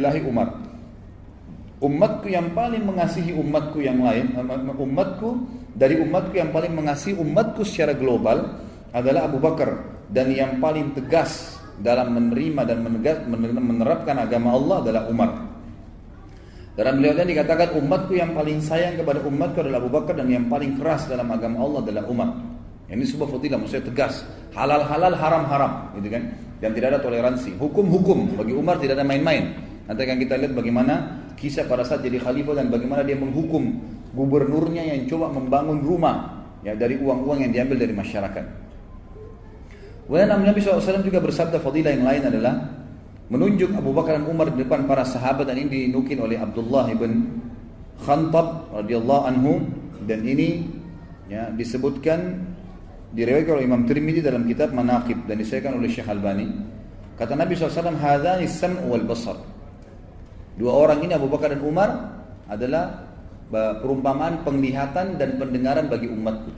Fisabilillahi Umar. Umatku yang paling mengasihi umatku yang lain, dari umatku yang paling mengasihi umatku secara global adalah Abu Bakar, dan yang paling tegas dalam menerima dan menerapkan agama Allah adalah Umar. Dalam beliau tadi dikatakan umatku yang paling sayang kepada umatku adalah Abu Bakar, dan yang paling keras dalam agama Allah adalah Umar. Ini sebuah fadilah, maksudnya tegas, halal halal, haram haram, gitu kan? Dan tidak ada toleransi. Hukum bagi Umar tidak ada main-main. Nanti akan kita lihat bagaimana kisah pada saat jadi khalifah dan bagaimana dia menghukum gubernurnya yang coba membangun rumah ya dari uang-uang yang diambil dari masyarakat. Kemudian Nabi SAW juga bersabda, fadilah yang lain adalah menunjuk Abu Bakar dan Umar di depan para sahabat, dan ini dinukil oleh Abdullah ibn Khantab radhiyallahu anhu, dan ini ya disebutkan diriwayatkan oleh Imam Tirmidzi dalam kitab Manaqib dan disahihkan oleh Syekh Albani. Kata Nabi SAW, hadani sam' wal basar. Dua orang ini Abu Bakar dan Umar adalah perumpamaan penglihatan dan pendengaran bagi umatku.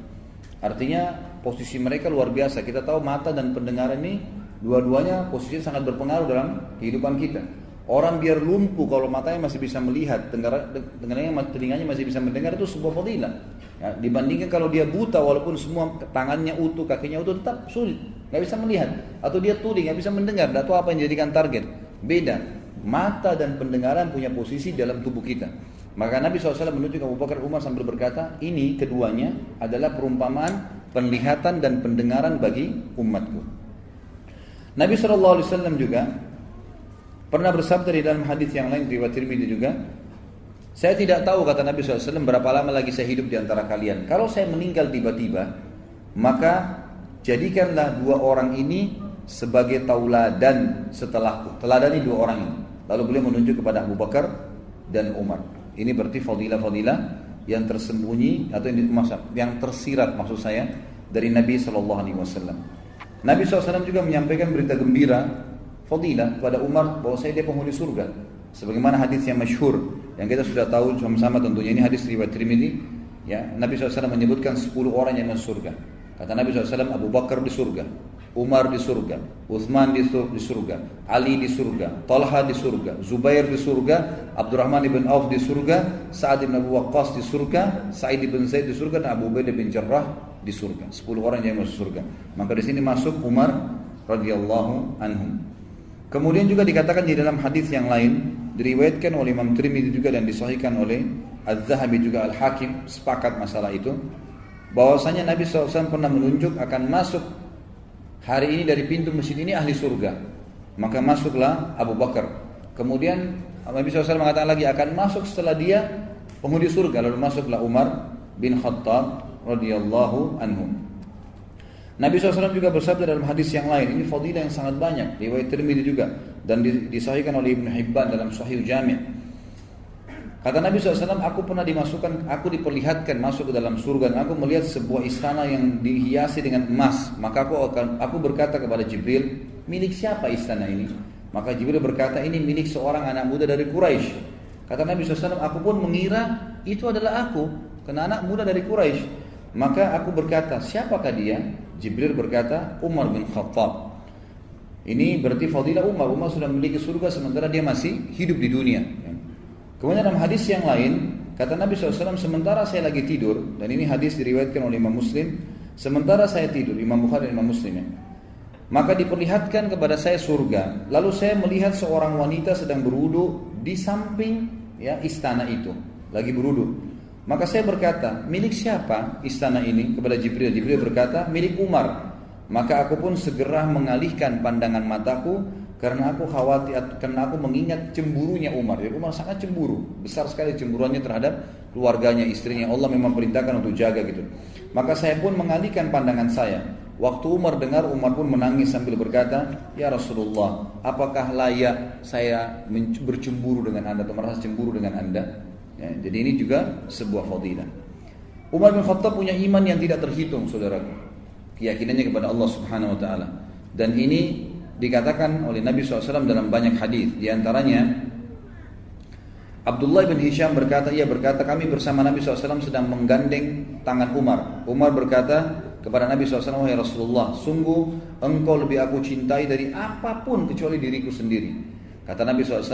Artinya posisi mereka luar biasa. Kita tahu mata dan pendengaran ini dua-duanya posisinya sangat berpengaruh dalam kehidupan kita. Orang biar lumpuh kalau matanya masih bisa melihat, telinganya masih bisa mendengar, itu sebuah fadilah. Ya, dibandingkan kalau dia buta walaupun semua tangannya utuh, kakinya utuh, tetap sulit, nggak bisa melihat. Atau dia tuli, nggak bisa mendengar, nggak tahu apa yang dijadikan target. Beda. Mata dan pendengaran punya posisi dalam tubuh kita. Maka Nabi SAW menunjuk Abu Bakar Umar sambil berkata, ini keduanya adalah perumpamaan penglihatan dan pendengaran bagi umatku. Nabi SAW juga pernah bersabda di dalam hadis yang lain riwayat Tirmidzi juga, saya tidak tahu, kata Nabi SAW, berapa lama lagi saya hidup di antara kalian. Kalau saya meninggal tiba-tiba, maka jadikanlah dua orang ini sebagai tauladan setelahku. Teladani dua orang ini. Lalu beliau menunjuk kepada Abu Bakar dan Umar. Ini berarti fadilah-fadilah yang tersembunyi atau yang tersirat maksud saya dari Nabi SAW. Nabi SAW juga menyampaikan berita gembira fadilah kepada Umar bahwa dia penghuni surga. Sebagaimana hadis yang masyhur yang kita sudah tahu sama-sama tentunya, ini hadis riwayat Tirmidzi. Ya, Nabi SAW menyebutkan 10 orang yang masuk surga. Kata Nabi SAW, Abu Bakar di surga, Umar di surga, Uthman di surga, Ali di surga, Talha di surga, Zubair di surga, Abdurrahman ibn Auf di surga, Sa'ad ibn Abu Waqqas di surga, Sa'id ibn Zaid di surga, dan Abu Ubaidah bin Jarrah di surga. 10 orang yang masuk surga. Maka di sini masuk Umar radhiyallahu anhum. Kemudian juga dikatakan di dalam hadis yang lain, diriwayatkan oleh Imam Tirmidzi juga dan disahihkan oleh Az-Zahabi juga Al-Hakim, sepakat masalah itu, bahwasanya Nabi SAW pernah menunjuk akan masuk hari ini dari pintu masjid ini ahli surga. Maka masuklah Abu Bakar. Kemudian Nabi SAW mengatakan lagi akan masuk setelah dia penghuni surga. Lalu masuklah Umar bin Khattab radhiyallahu anhu. Nabi SAW juga bersabda dalam hadis yang lain, ini fadilah yang sangat banyak, riwayat Tirmidzi juga dan disahihkan oleh Ibnu Hibban dalam Sahih Jami'. Kata Nabi SAW, aku diperlihatkan masuk ke dalam surga, dan aku melihat sebuah istana yang dihiasi dengan emas. Maka aku berkata kepada Jibril, milik siapa istana ini? Maka Jibril berkata, ini milik seorang anak muda dari Quraisy. Kata Nabi SAW, aku pun mengira itu adalah aku, karena anak muda dari Quraisy. Maka aku berkata, siapakah dia? Jibril berkata, Umar bin Khattab. Ini berarti fadilah Umar. Umar sudah memiliki surga sementara dia masih hidup di dunia. Kemudian dalam hadis yang lain, kata Nabi SAW, sementara saya lagi tidur, dan ini hadis diriwayatkan oleh Imam Muslim, sementara saya tidur, Imam Bukhari dan Imam Muslim, maka diperlihatkan kepada saya surga. Lalu saya melihat seorang wanita sedang berwudu di samping istana itu, lagi berwudu. Maka saya berkata, milik siapa istana ini? Kepada Jibril. Jibril berkata, milik Umar. Maka aku pun segera mengalihkan pandangan mataku, karena aku khawatir, karena aku mengingat cemburunya Umar. Jadi Umar sangat cemburu, besar sekali cemburuannya terhadap keluarganya, istrinya. Allah memang perintahkan untuk jaga gitu. Maka saya pun mengalihkan pandangan saya. Waktu Umar dengar, Umar pun menangis sambil berkata, ya Rasulullah, apakah layak saya bercemburu dengan anda atau merasa cemburu dengan anda? Ya, jadi ini juga sebuah fadilah. Umar bin Khattab punya iman yang tidak terhitung, saudaraku. Keyakinannya kepada Allah Subhanahu Wa Taala. Dan ini dikatakan oleh Nabi SAW dalam banyak hadis. Di antaranya Abdullah bin Hisham berkata, ia berkata, kami bersama Nabi SAW sedang menggandeng tangan Umar. Umar berkata kepada Nabi SAW, wahai Rasulullah, sungguh engkau lebih aku cintai dari apapun kecuali diriku sendiri. Kata Nabi SAW,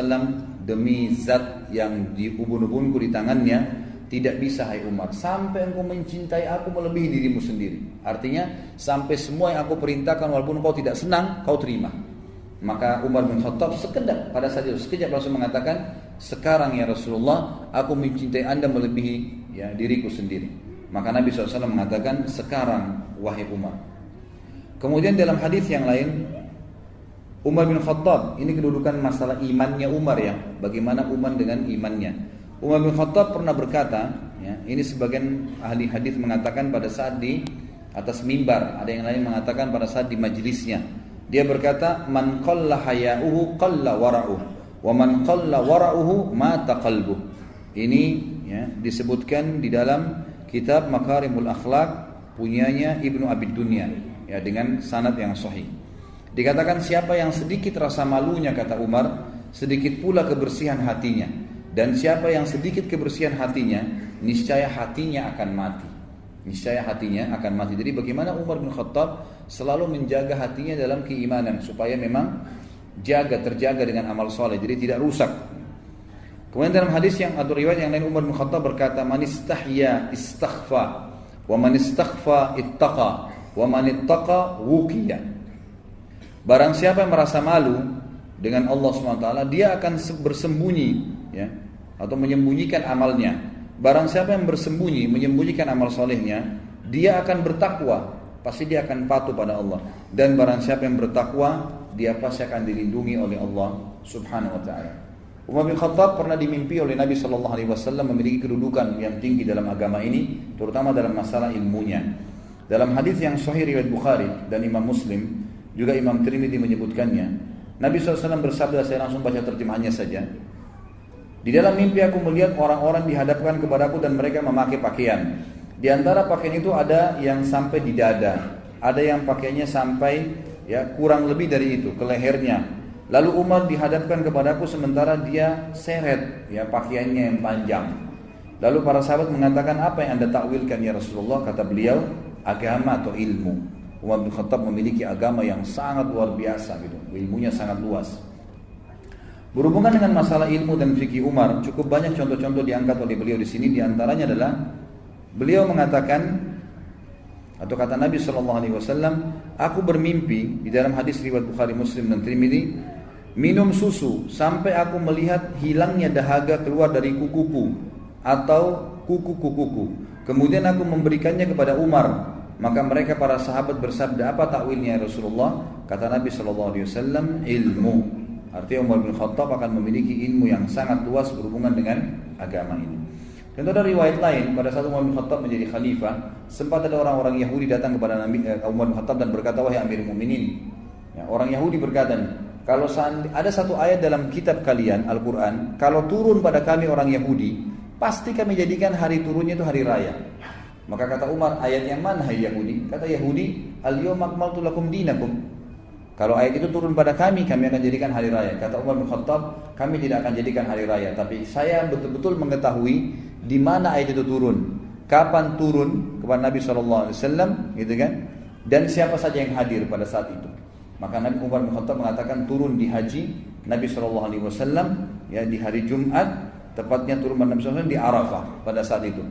demi zat yang di ubun-ubunku di tangannya, tidak bisa hai Umar sampai engkau mencintai aku melebihi dirimu sendiri. Artinya sampai semua yang aku perintahkan walaupun kau tidak senang, kau terima. Maka Umar bin Khattab sekejap pada saat itu langsung mengatakan, sekarang ya Rasulullah, aku mencintai anda melebihi diriku sendiri. Maka Nabi SAW mengatakan, sekarang wahai Umar. Kemudian dalam hadis yang lain, Umar bin Khattab, ini kedudukan masalah imannya Umar ya, bagaimana Umar dengan imannya. Umar bin Khattab pernah berkata, ini sebagian ahli hadis mengatakan pada saat di atas mimbar, ada yang lain mengatakan pada saat di majelisnya. Dia berkata, man qalla haya'uhu qalla wara'uhu, wa man qalla wara'uhu mata qalbuh. Ini disebutkan di dalam kitab Makarimul Akhlaq punyanya Ibnu Abi Dunya dengan sanad yang sahih. Dikatakan siapa yang sedikit rasa malunya, kata Umar, sedikit pula kebersihan hatinya. Dan siapa yang sedikit kebersihan hatinya, niscaya hatinya akan mati. Niscaya hatinya akan mati. Jadi bagaimana Umar bin Khattab selalu menjaga hatinya dalam keimanan supaya memang terjaga dengan amal soleh, jadi tidak rusak. Kemudian dalam hadis yang atau riwayat yang lain, Umar bin Khattab berkata, man istahya istaghfa, wa man istaghfa ittaqa, wa man ittaqa wuqiya. Barang siapa yang merasa malu dengan Allah SWT, dia akan bersembunyi atau menyembunyikan amalnya. Barang siapa yang bersembunyi, menyembunyikan amal solehnya, dia akan bertakwa, pasti dia akan patuh pada Allah. Dan barang siapa yang bertakwa, dia pasti akan dilindungi oleh Allah Subhanahu wa ta'ala. Umar bin Khattab pernah dimimpi oleh Nabi SAW memiliki kedudukan yang tinggi dalam agama ini, terutama dalam masalah ilmunya. Dalam hadis yang sahih riwayat Bukhari dan Imam Muslim, juga Imam Tirmidzi menyebutkannya, Nabi SAW bersabda, saya langsung baca terjemahannya saja. Di dalam mimpi aku melihat orang-orang dihadapkan kepadaku dan mereka memakai pakaian. Di antara pakaian itu ada yang sampai di dada, ada yang pakaiannya sampai kurang lebih dari itu ke lehernya. Lalu Umar dihadapkan kepadaku sementara dia seret pakaiannya yang panjang. Lalu para sahabat mengatakan, apa yang anda takwilkan ya Rasulullah? Kata beliau, agama atau ilmu. Umar bin Khattab memiliki agama yang sangat luar biasa gitu, ilmunya sangat luas. Berhubungan dengan masalah ilmu dan fikih Umar, cukup banyak contoh-contoh diangkat oleh beliau di sini. Di antaranya adalah beliau mengatakan, atau kata Nabi SAW, aku bermimpi di dalam hadis riwayat Bukhari, Muslim dan Tirmidzi, minum susu sampai aku melihat hilangnya dahaga keluar dari kukuku atau kuku-kukuku. Kemudian aku memberikannya kepada Umar. Maka mereka para sahabat bersabda, apa takwilnya ya Rasulullah? Kata Nabi SAW, ilmu. Artinya Umar bin Khattab akan memiliki ilmu yang sangat luas berhubungan dengan agama ini. Dan ada riwayat lain, pada saat Umar bin Khattab menjadi khalifah, sempat ada orang-orang Yahudi datang kepada Nabi Umar bin Khattab dan berkata, wahai Amirul Mukminin, orang Yahudi berkata, kalau ada satu ayat dalam kitab kalian Al-Quran, kalau turun pada kami orang Yahudi, pasti kami jadikan hari turunnya itu hari raya. Maka kata Umar, ayat yang mana hai Yahudi? Kata Yahudi, al-yawma akmaltu lakum dinakum. Kalau ayat itu turun pada kami akan jadikan hari raya. Kata Umar bin Khattab, kami tidak akan jadikan hari raya, tapi saya betul-betul mengetahui di mana ayat itu turun, kapan turun kepada Nabi SAW, gitu kan? Dan siapa saja yang hadir pada saat itu. Maka Nabi Umar bin Khattab mengatakan turun di haji Nabi SAW, di hari Jumat, tepatnya turun pada Nabi SAW di Arafah pada saat itu.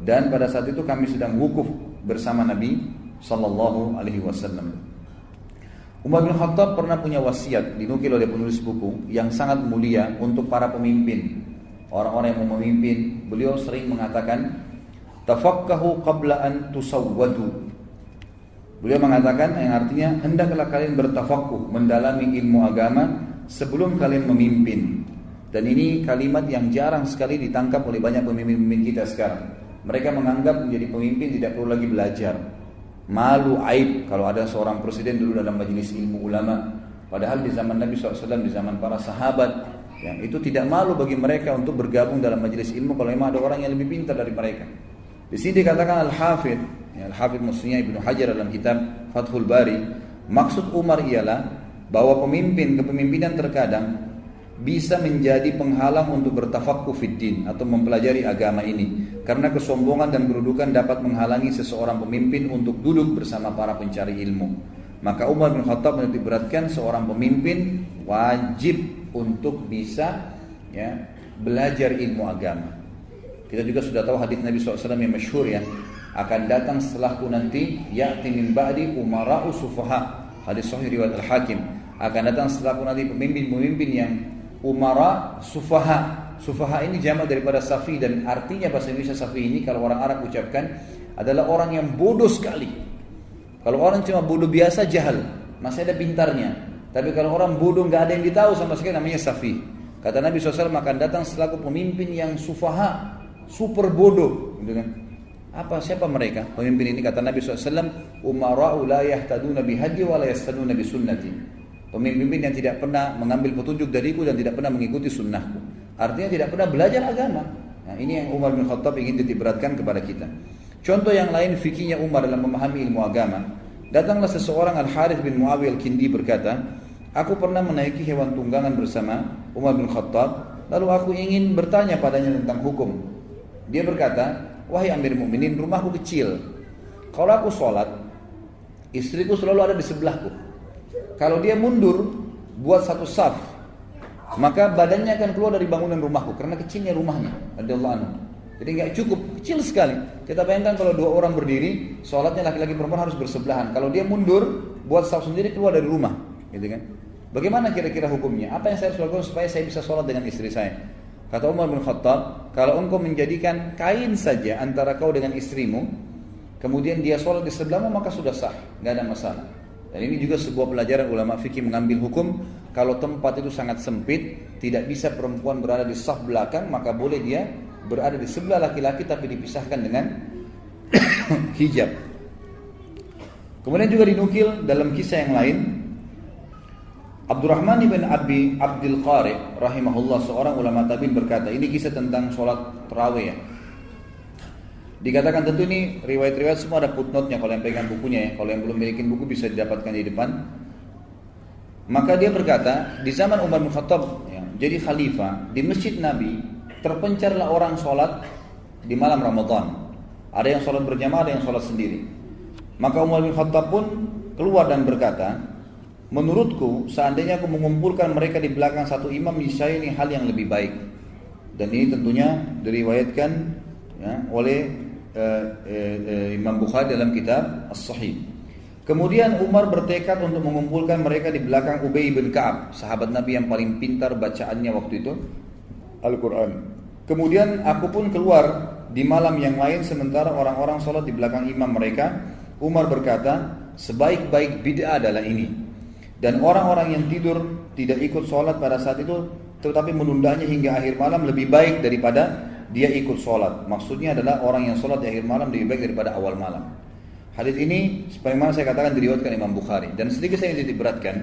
Dan pada saat itu kami sedang wukuf bersama Nabi SAW. Umar bin Khattab pernah punya wasiat, dinukil oleh penulis buku, yang sangat mulia untuk para pemimpin, orang-orang yang mau memimpin. Beliau sering mengatakan, tafakkahu qabla an tusawwadu. Beliau mengatakan yang artinya, hendaklah kalian bertafakkuh, mendalami ilmu agama sebelum kalian memimpin. Dan ini kalimat yang jarang sekali ditangkap oleh banyak pemimpin-pemimpin kita sekarang. Mereka menganggap menjadi pemimpin tidak perlu lagi belajar. Malu, aib kalau ada seorang presiden dulu dalam majelis ilmu ulama. Padahal di zaman Nabi SAW, di zaman para sahabat, yang itu tidak malu bagi mereka untuk bergabung dalam majelis ilmu kalau memang ada orang yang lebih pintar dari mereka. Di sini dikatakan Al-Hafidh maksudnya Ibnu Hajar dalam kitab Fathul Bari, maksud Umar ialah bahwa kepemimpinan terkadang bisa menjadi penghalang untuk bertafaqquh fid din atau mempelajari agama ini, karena kesombongan dan kedudukan dapat menghalangi seseorang pemimpin untuk duduk bersama para pencari ilmu. Maka Umar bin Khattab menitikberatkan seorang pemimpin wajib untuk bisa ya, belajar ilmu agama. Kita juga sudah tahu hadis Nabi SAW yang masyhur ya, akan datang setelahku nanti ya'ti min ba'di umara'u sufaha. Hadis sahih riwayat Al-Hakim. Akan datang setelahku nanti pemimpin-pemimpin yang umara sufaha. Sufaha ini jamak daripada safi, dan artinya bahasa Indonesia safi ini kalau orang Arab ucapkan adalah orang yang bodoh sekali. Kalau orang cuma bodoh biasa, jahal, masih ada pintarnya. Tapi kalau orang bodoh nggak ada yang ditahu sama sekali, namanya safi. Kata Nabi SAW, akan datang selaku pemimpin yang sufaha, super bodoh, gitu kan? Siapa mereka? Pemimpin ini kata Nabi SAW, umara'u la yahtaduna bihadi wa la yastaduna bisunnati. Pemimpin yang tidak pernah mengambil petunjuk dariku dan tidak pernah mengikuti sunnahku. Artinya tidak pernah belajar agama. Nah, ini yang Umar bin Khattab ingin ditiberatkan kepada kita. Contoh yang lain fikihnya Umar dalam memahami ilmu agama. Datanglah seseorang Al-Harith bin Muawiyah Al-Kindi berkata, aku pernah menaiki hewan tunggangan bersama Umar bin Khattab, lalu aku ingin bertanya padanya tentang hukum. Dia berkata, wahai Amir Mukminin, rumahku kecil. Kalau aku sholat, istriku selalu ada di sebelahku. Kalau dia mundur, buat satu saf, maka badannya akan keluar dari bangunan rumahku, karena kecilnya rumahnya, radhiyallahu anhu. Jadi nggak cukup, kecil sekali. Kita bayangkan kalau dua orang berdiri, sholatnya laki-laki perempuan harus bersebelahan. Kalau dia mundur, buat saf sendiri keluar dari rumah, gitu kan? Bagaimana kira-kira hukumnya? Apa yang saya harus lakukan supaya saya bisa sholat dengan istri saya? Kata Umar bin Khattab, kalau engkau menjadikan kain saja antara kau dengan istrimu, kemudian dia sholat di sebelahmu, maka sudah sah, nggak ada masalah. Dan ini juga sebuah pelajaran ulama fikih mengambil hukum, kalau tempat itu sangat sempit, tidak bisa perempuan berada di saf belakang, maka boleh dia berada di sebelah laki-laki tapi dipisahkan dengan hijab. Kemudian juga dinukil dalam kisah yang lain, Abdurrahman bin Abi Abdul Qari rahimahullah, seorang ulama tabi'in berkata, ini kisah tentang sholat tarawih ya. Dikatakan tentu ini riwayat-riwayat semua ada footnote-nya kalau yang pegang bukunya ya. Kalau yang belum memiliki buku bisa didapatkan di depan. Maka dia berkata, di zaman Umar bin Khattab ya, jadi khalifah, di masjid Nabi terpencarlah orang sholat di malam Ramadan. Ada yang sholat berjamaah, ada yang sholat sendiri. Maka Umar bin Khattab pun keluar dan berkata, menurutku seandainya aku mengumpulkan mereka di belakang satu imam, niscaya ini hal yang lebih baik. Dan ini tentunya diriwayatkan ya, oleh Imam Bukhari dalam kitab As-Sahih. Kemudian Umar bertekad untuk mengumpulkan mereka di belakang Ubay bin Ka'ab, sahabat Nabi yang paling pintar bacaannya waktu itu Al-Quran. Kemudian aku pun keluar di malam yang lain sementara orang-orang sholat di belakang imam mereka. Umar berkata, sebaik-baik bid'ah adalah ini. Dan orang-orang yang tidur tidak ikut sholat pada saat itu, tetapi menundanya hingga akhir malam lebih baik daripada dia ikut sholat. Maksudnya adalah orang yang sholat di akhir malam lebih baik daripada awal malam. Hadis ini sebagaimana saya katakan diriwayatkan Imam Bukhari. Dan sedikit saya ingin diberatkan,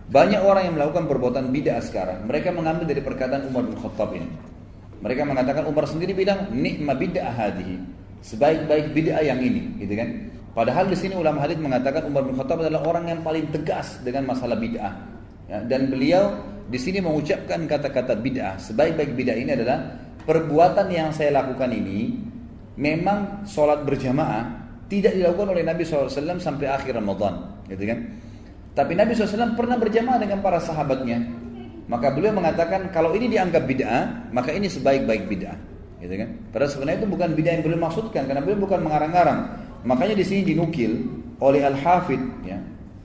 banyak orang yang melakukan perbuatan bid'ah sekarang, mereka mengambil dari perkataan Umar bin Khattab ini. Mereka mengatakan, Umar sendiri bilang, ni'ma bid'ah hadihi, sebaik-baik bid'ah yang ini, gitu kan? Padahal di sini ulama hadis mengatakan Umar bin Khattab adalah orang yang paling tegas dengan masalah bid'ah. Ya, dan beliau di sini mengucapkan kata-kata bid'ah. Sebaik-baik bid'ah ini adalah perbuatan yang saya lakukan ini memang sholat berjamaah tidak dilakukan oleh Nabi SAW sampai akhir Ramadan, gitu kan? Tapi Nabi SAW pernah berjamaah dengan para sahabatnya. Maka beliau mengatakan kalau ini dianggap bid'ah, maka ini sebaik-baik bid'ah, gitu kan? Padahal sebenarnya itu bukan bid'ah yang beliau maksudkan, karena beliau bukan mengarang-arang. Makanya di sini dinukil oleh Al-Hafidh ya,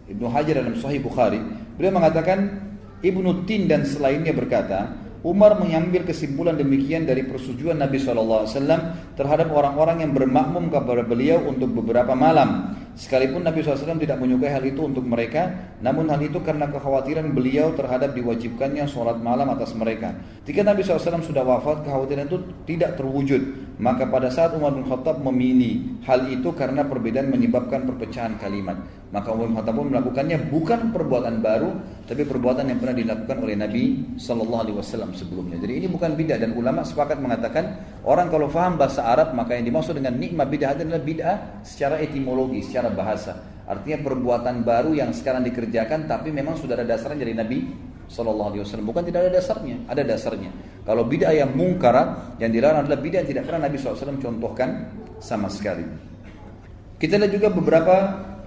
Ibnu Hajar dalam Sahih Bukhari, beliau mengatakan Ibnu Tin dan selainnya berkata, Umar mengambil kesimpulan demikian dari persetujuan Nabi SAW terhadap orang-orang yang bermakmum kepada beliau untuk beberapa malam. Sekalipun Nabi SAW tidak menyukai hal itu untuk mereka, namun hal itu karena kekhawatiran beliau terhadap diwajibkannya sholat malam atas mereka. Ketika Nabi SAW sudah wafat, kekhawatiran itu tidak terwujud. Maka pada saat Umar bin Khattab memilih hal itu karena perbedaan menyebabkan perpecahan kalimat. Maka Umar bin Khattab pun melakukannya bukan perbuatan baru, tapi perbuatan yang pernah dilakukan oleh Nabi SAW sebelumnya. Jadi ini bukan bid'ah, dan ulama sepakat mengatakan orang kalau faham bahasa Arab, maka yang dimaksud dengan nikmah bid'ah adalah bid'ah secara etimologi, secara bahasa. Artinya perbuatan baru yang sekarang dikerjakan tapi memang sudah ada dasarnya dari Nabi SAW. Bukan tidak ada dasarnya, ada dasarnya. Kalau bid'ah yang mungkar, yang dilarang adalah bid'ah yang tidak pernah Nabi SAW contohkan sama sekali. Kita lihat juga beberapa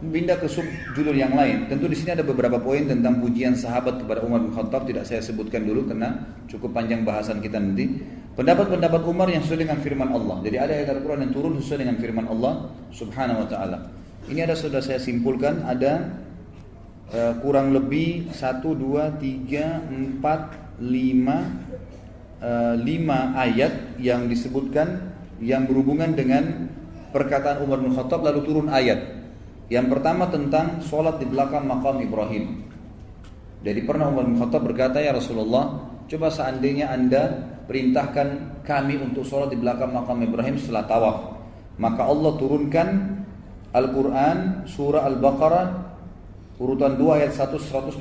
pindah ke subjudul yang lain. Tentu di sini ada beberapa poin tentang pujian sahabat kepada Umar bin Khattab, tidak saya sebutkan dulu karena cukup panjang bahasan kita nanti. Pendapat-pendapat Umar yang sesuai dengan firman Allah. Jadi ada ayat Al-Quran yang turun sesuai dengan firman Allah Subhanahu wa taala. Ini ada sudah saya simpulkan, ada kurang lebih 1 2 3 4 5 ayat yang disebutkan yang berhubungan dengan perkataan Umar bin Khattab, lalu turun ayat. Yang pertama tentang sholat di belakang makam Ibrahim. Jadi pernah Umar bin Khattab berkata, ya Rasulullah, coba seandainya Anda perintahkan kami untuk sholat di belakang makam Ibrahim setelah tawaf, maka Allah turunkan Al-Quran surah Al-Baqarah urutan 2 ayat 125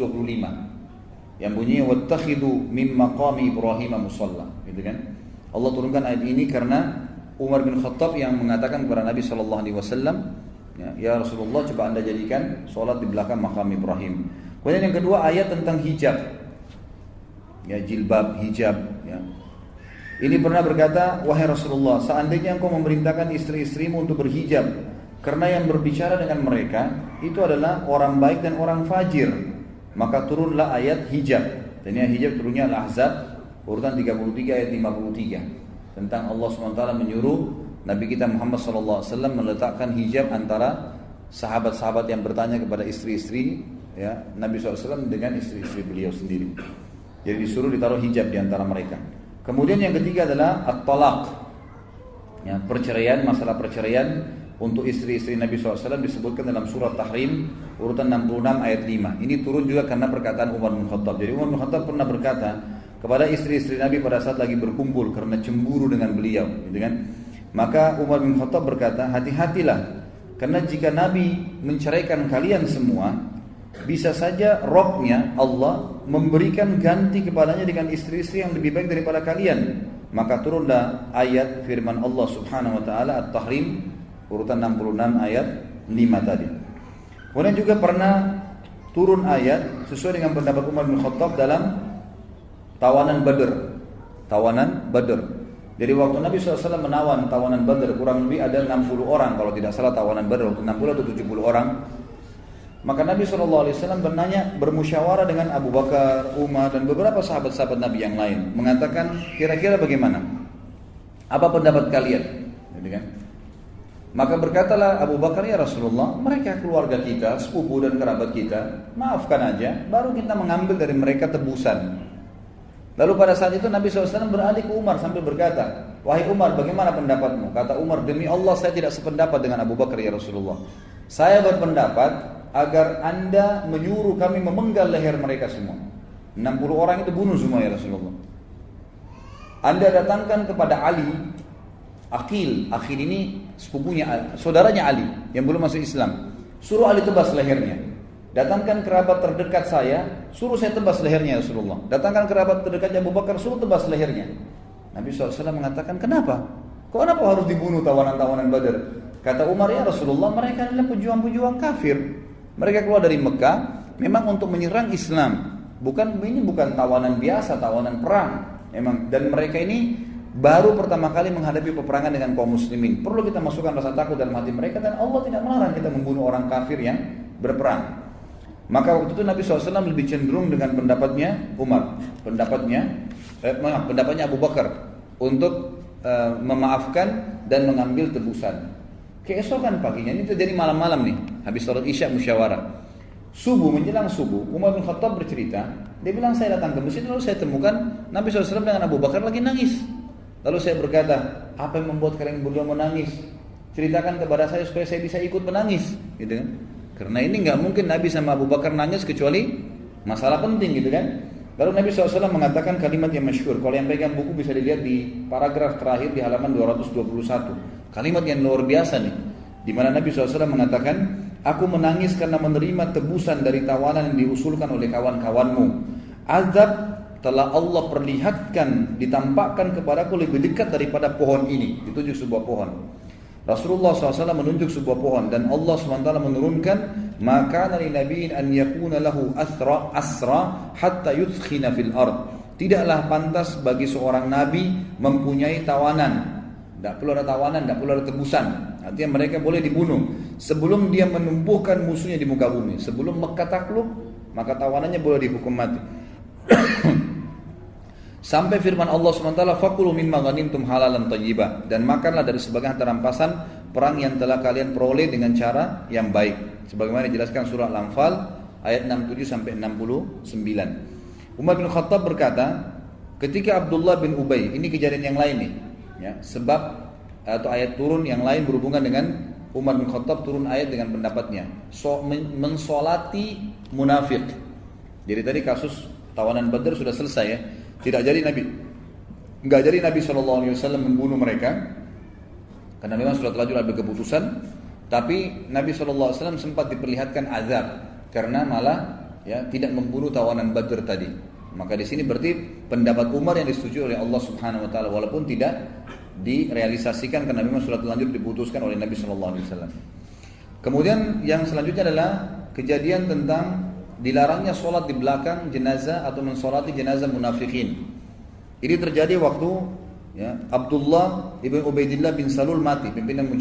yang bunyinya wattakhidhu min maqami Ibrahim musalla, gitu kan. Allah turunkan ayat ini karena Umar bin Khattab yang mengatakan kepada Nabi SAW, ya Rasulullah, coba Anda jadikan sholat di belakang makam Ibrahim. Kemudian yang kedua ayat tentang hijab, ya jilbab, hijab, ya. Ini pernah berkata, wahai Rasulullah, seandainya engkau memerintahkan istri-istrimu untuk berhijab, karena yang berbicara dengan mereka itu adalah orang baik dan orang fajir, maka turunlah ayat hijab. Dan yang hijab turunnya Al-Ahzab urutan 33 ayat 53 tentang Allah SWT menyuruh Nabi kita Muhammad SAW meletakkan hijab antara sahabat-sahabat yang bertanya kepada istri-istri, ya, Nabi SAW dengan istri-istri beliau sendiri. Jadi disuruh ditaruh hijab di antara mereka. Kemudian yang ketiga adalah at-talaq, ya, perceraian, masalah perceraian untuk istri-istri Nabi SAW disebutkan dalam surat Tahrim urutan 66 ayat 5. Ini turun juga karena perkataan Umar bin Khattab. Jadi Umar bin Khattab pernah berkata kepada istri-istri Nabi pada saat lagi berkumpul karena cemburu dengan beliau, gitu kan. Maka Umar bin Khattab berkata, hati-hatilah, karena jika Nabi menceraikan kalian semua, bisa saja Rabb-nya Allah memberikan ganti kepadanya dengan istri-istri yang lebih baik daripada kalian. Maka turunlah ayat firman Allah Subhanahu wa taala At-Tahrim urutan 66 ayat 5 tadi. Kemudian juga pernah turun ayat sesuai dengan pendapat Umar bin Khattab dalam tawanan Badr. Tawanan Badr. Jadi waktu Nabi SAW menawan tawanan Badr, kurang lebih ada 60 orang kalau tidak salah tawanan Badr, waktu 60 atau 70 orang. Maka Nabi SAW bermusyawarah dengan Abu Bakar, Umar dan beberapa sahabat-sahabat Nabi yang lain, mengatakan kira-kira bagaimana? Apa pendapat kalian? Gitu kan? Maka berkatalah Abu Bakar, ya Rasulullah, mereka keluarga kita, sepupu dan kerabat kita, maafkan aja, baru kita mengambil dari mereka tebusan. Lalu pada saat itu Nabi SAW beralih ke Umar sambil berkata, wahai Umar, bagaimana pendapatmu? Kata Umar, demi Allah saya tidak sependapat dengan Abu Bakar, ya Rasulullah. Saya berpendapat agar Anda menyuruh kami memenggal leher mereka semua. 60 orang itu bunuh semua, ya Rasulullah. Anda datangkan kepada Ali, Aqil ini sepupunya, saudaranya Ali yang belum masuk Islam. Suruh Ali tebas lehernya. Datangkan kerabat terdekat saya, suruh saya tebas lehernya, ya Rasulullah. Datangkan kerabat terdekatnya Abu Bakar, suruh tebas lehernya. Nabi SAW mengatakan, kenapa? Kenapa harus dibunuh tawanan-tawanan Badar? Kata Umar, ya Rasulullah, mereka adalah pejuang-pejuang kafir. Mereka keluar dari Mekah memang untuk menyerang Islam. Ini bukan tawanan biasa, tawanan perang. Memang, dan mereka ini baru pertama kali menghadapi peperangan dengan kaum muslimin. Perlu kita masukkan rasa takut dalam hati mereka, dan Allah tidak melarang kita membunuh orang kafir yang berperang. Maka waktu itu Nabi SAW lebih cenderung dengan pendapatnya Umar, pendapatnya Abu Bakar untuk memaafkan dan mengambil tebusan. Keesokan paginya, ini terjadi malam-malam nih, habis sholat isya musyawarah. Subuh, menjelang subuh, Umar bin Khattab bercerita, dia bilang saya datang ke masjid, lalu saya temukan Nabi SAW dengan Abu Bakar lagi nangis. Lalu saya berkata, apa yang membuat kalian berdua menangis? Ceritakan kepada saya supaya saya bisa ikut menangis, gitu kan? Karena ini nggak mungkin Nabi sama Abu Bakar nangis kecuali masalah penting, gitu kan? Lalu Nabi SAW mengatakan kalimat yang masyhur. Kalau yang pegang buku bisa dilihat di paragraf terakhir di halaman 221. Kalimat yang luar biasa nih, di mana Nabi SAW mengatakan, aku menangis karena menerima tebusan dari tawanan yang diusulkan oleh kawan-kawanmu. Azab telah Allah perlihatkan, ditampakkan kepadaku lebih dekat daripada pohon ini. Ditunjuk sebuah pohon. Rasulullah SAW menunjuk sebuah pohon, dan Allah SWT menurunkan, maka nali nabiin an yakuna lahu asra hatta yudkhina fil ard. Tidaklah pantas bagi seorang nabi mempunyai tawanan. Tidak perlu ada tawanan, tidak perlu ada tebusan. Artinya mereka boleh dibunuh sebelum dia menumbuhkan musuhnya di muka bumi. Sebelum Mekah takluk, maka tawanannya boleh dihukum mati. Sampai firman Allah SWT, fakulu mimma ghanimtum halalan thayyibah, dan makanlah dari sebagian harta rampasan perang yang telah kalian peroleh dengan cara yang baik. Sebagaimana dijelaskan surah Al-Anfal ayat 67 sampai 69. Umar bin Khattab berkata, ketika Abdullah bin Ubay, ini kejadian yang lain nih, ya, sebab atau ayat turun yang lain berhubungan dengan Umar bin Khattab, turun ayat dengan pendapatnya, mensolati munafik. Jadi tadi kasus tawanan Badar sudah selesai ya. Tidak jadi nggak jadi Nabi SAW membunuh mereka karena memang sudah terlanjur ada keputusan. Tapi Nabi SAW sempat diperlihatkan azab karena malah ya tidak membunuh tawanan Badar tadi. Maka di sini berarti pendapat Umar yang disetujui oleh Allah Subhanahu Wa Taala walaupun tidak direalisasikan karena memang sudah terlanjur diputuskan oleh Nabi SAW. Kemudian yang selanjutnya adalah kejadian tentang dilarangnya sholat di belakang jenazah atau mensolati jenazah munafikin. Ini terjadi waktu ya, Abdullah ibn Ubaidillah bin Salul mati, pimpinan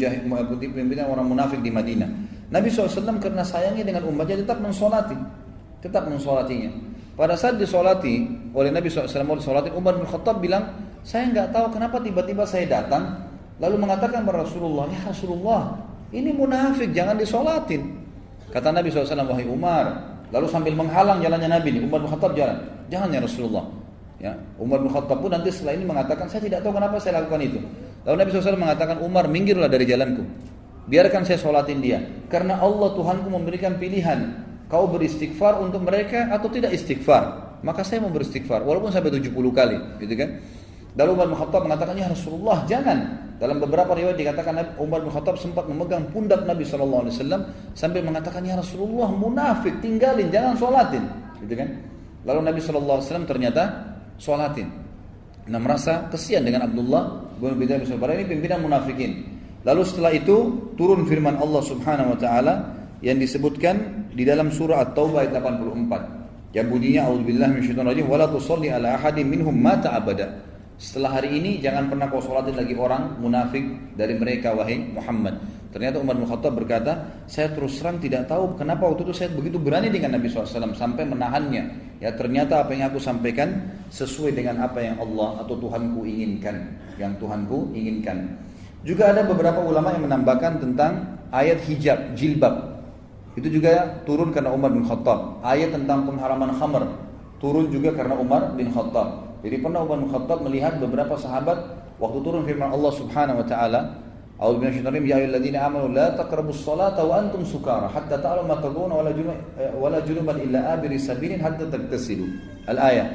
orang munafik di Madinah. Nabi SAW karena sayangnya dengan umatnya tetap mensolatinya. Pada saat disolati oleh Nabi SAW, Umar bin Khattab bilang, saya nggak tahu kenapa tiba-tiba saya datang lalu mengatakan kepada Rasulullah, ya Rasulullah, ini munafik, jangan disolatin. Kata Nabi SAW, wahai Umar. Lalu sambil menghalang jalannya Nabi ini, Umar bin Khattab jalan. Jangan ya Rasulullah. Ya, Umar bin Khattab pun nanti setelah ini mengatakan, saya tidak tahu kenapa saya lakukan itu. Lalu Nabi SAW mengatakan, Umar, minggirlah dari jalanku. Biarkan saya sholatin dia. Karena Allah Tuhanku memberikan pilihan. Kau beristighfar untuk mereka atau tidak istighfar. Maka saya mau beristighfar, walaupun sampai 70 kali. Gitu kan? Lalu Umar bin Khattab mengatakan, ya Rasulullah, jangan. Dalam beberapa riwayat dikatakan Umar bin Khattab sempat memegang pundak Nabi SAW sampai mengatakan, ya Rasulullah, munafik, tinggalin, jangan sholatin. Gitu kan? Lalu Nabi SAW ternyata sholatin. Nah, merasa kesian dengan Abdullah bin Ubay bin Salul, ini pimpinan munafikin. Lalu setelah itu turun firman Allah Subhanahu Wa Taala yang disebutkan di dalam surah At-Taubah ayat 84 yang bunyinya, a'udzubillahi minasyaitonir rajim, wala tusalli ala ahadin minhum mata abada. Setelah hari ini jangan pernah kau sholatin lagi orang munafik dari mereka, wahai Muhammad. Ternyata Umar bin Khattab berkata, saya terus terang tidak tahu kenapa waktu itu saya begitu berani dengan Nabi SAW sampai menahannya. Ya, ternyata apa yang aku sampaikan sesuai dengan apa yang Allah atau Tuhanku inginkan, yang Tuhanku inginkan. Juga ada beberapa ulama yang menambahkan tentang ayat hijab, jilbab. Itu juga turun karena Umar bin Khattab. Ayat tentang pengharaman khamr turun juga karena Umar bin Khattab. Jadi pernah Umar bin Khattab melihat beberapa sahabat waktu turun firman Allah Subhanahu Wa Taala, a'udzu billahi minasyaitonir rajim, ya ayyuhalladzina amanu la taqrabus salata wa antum sukara hatta ta'lamu ma taquluna wala junuban illa abiri sabilin hatta tagtasilu. Al-ayah.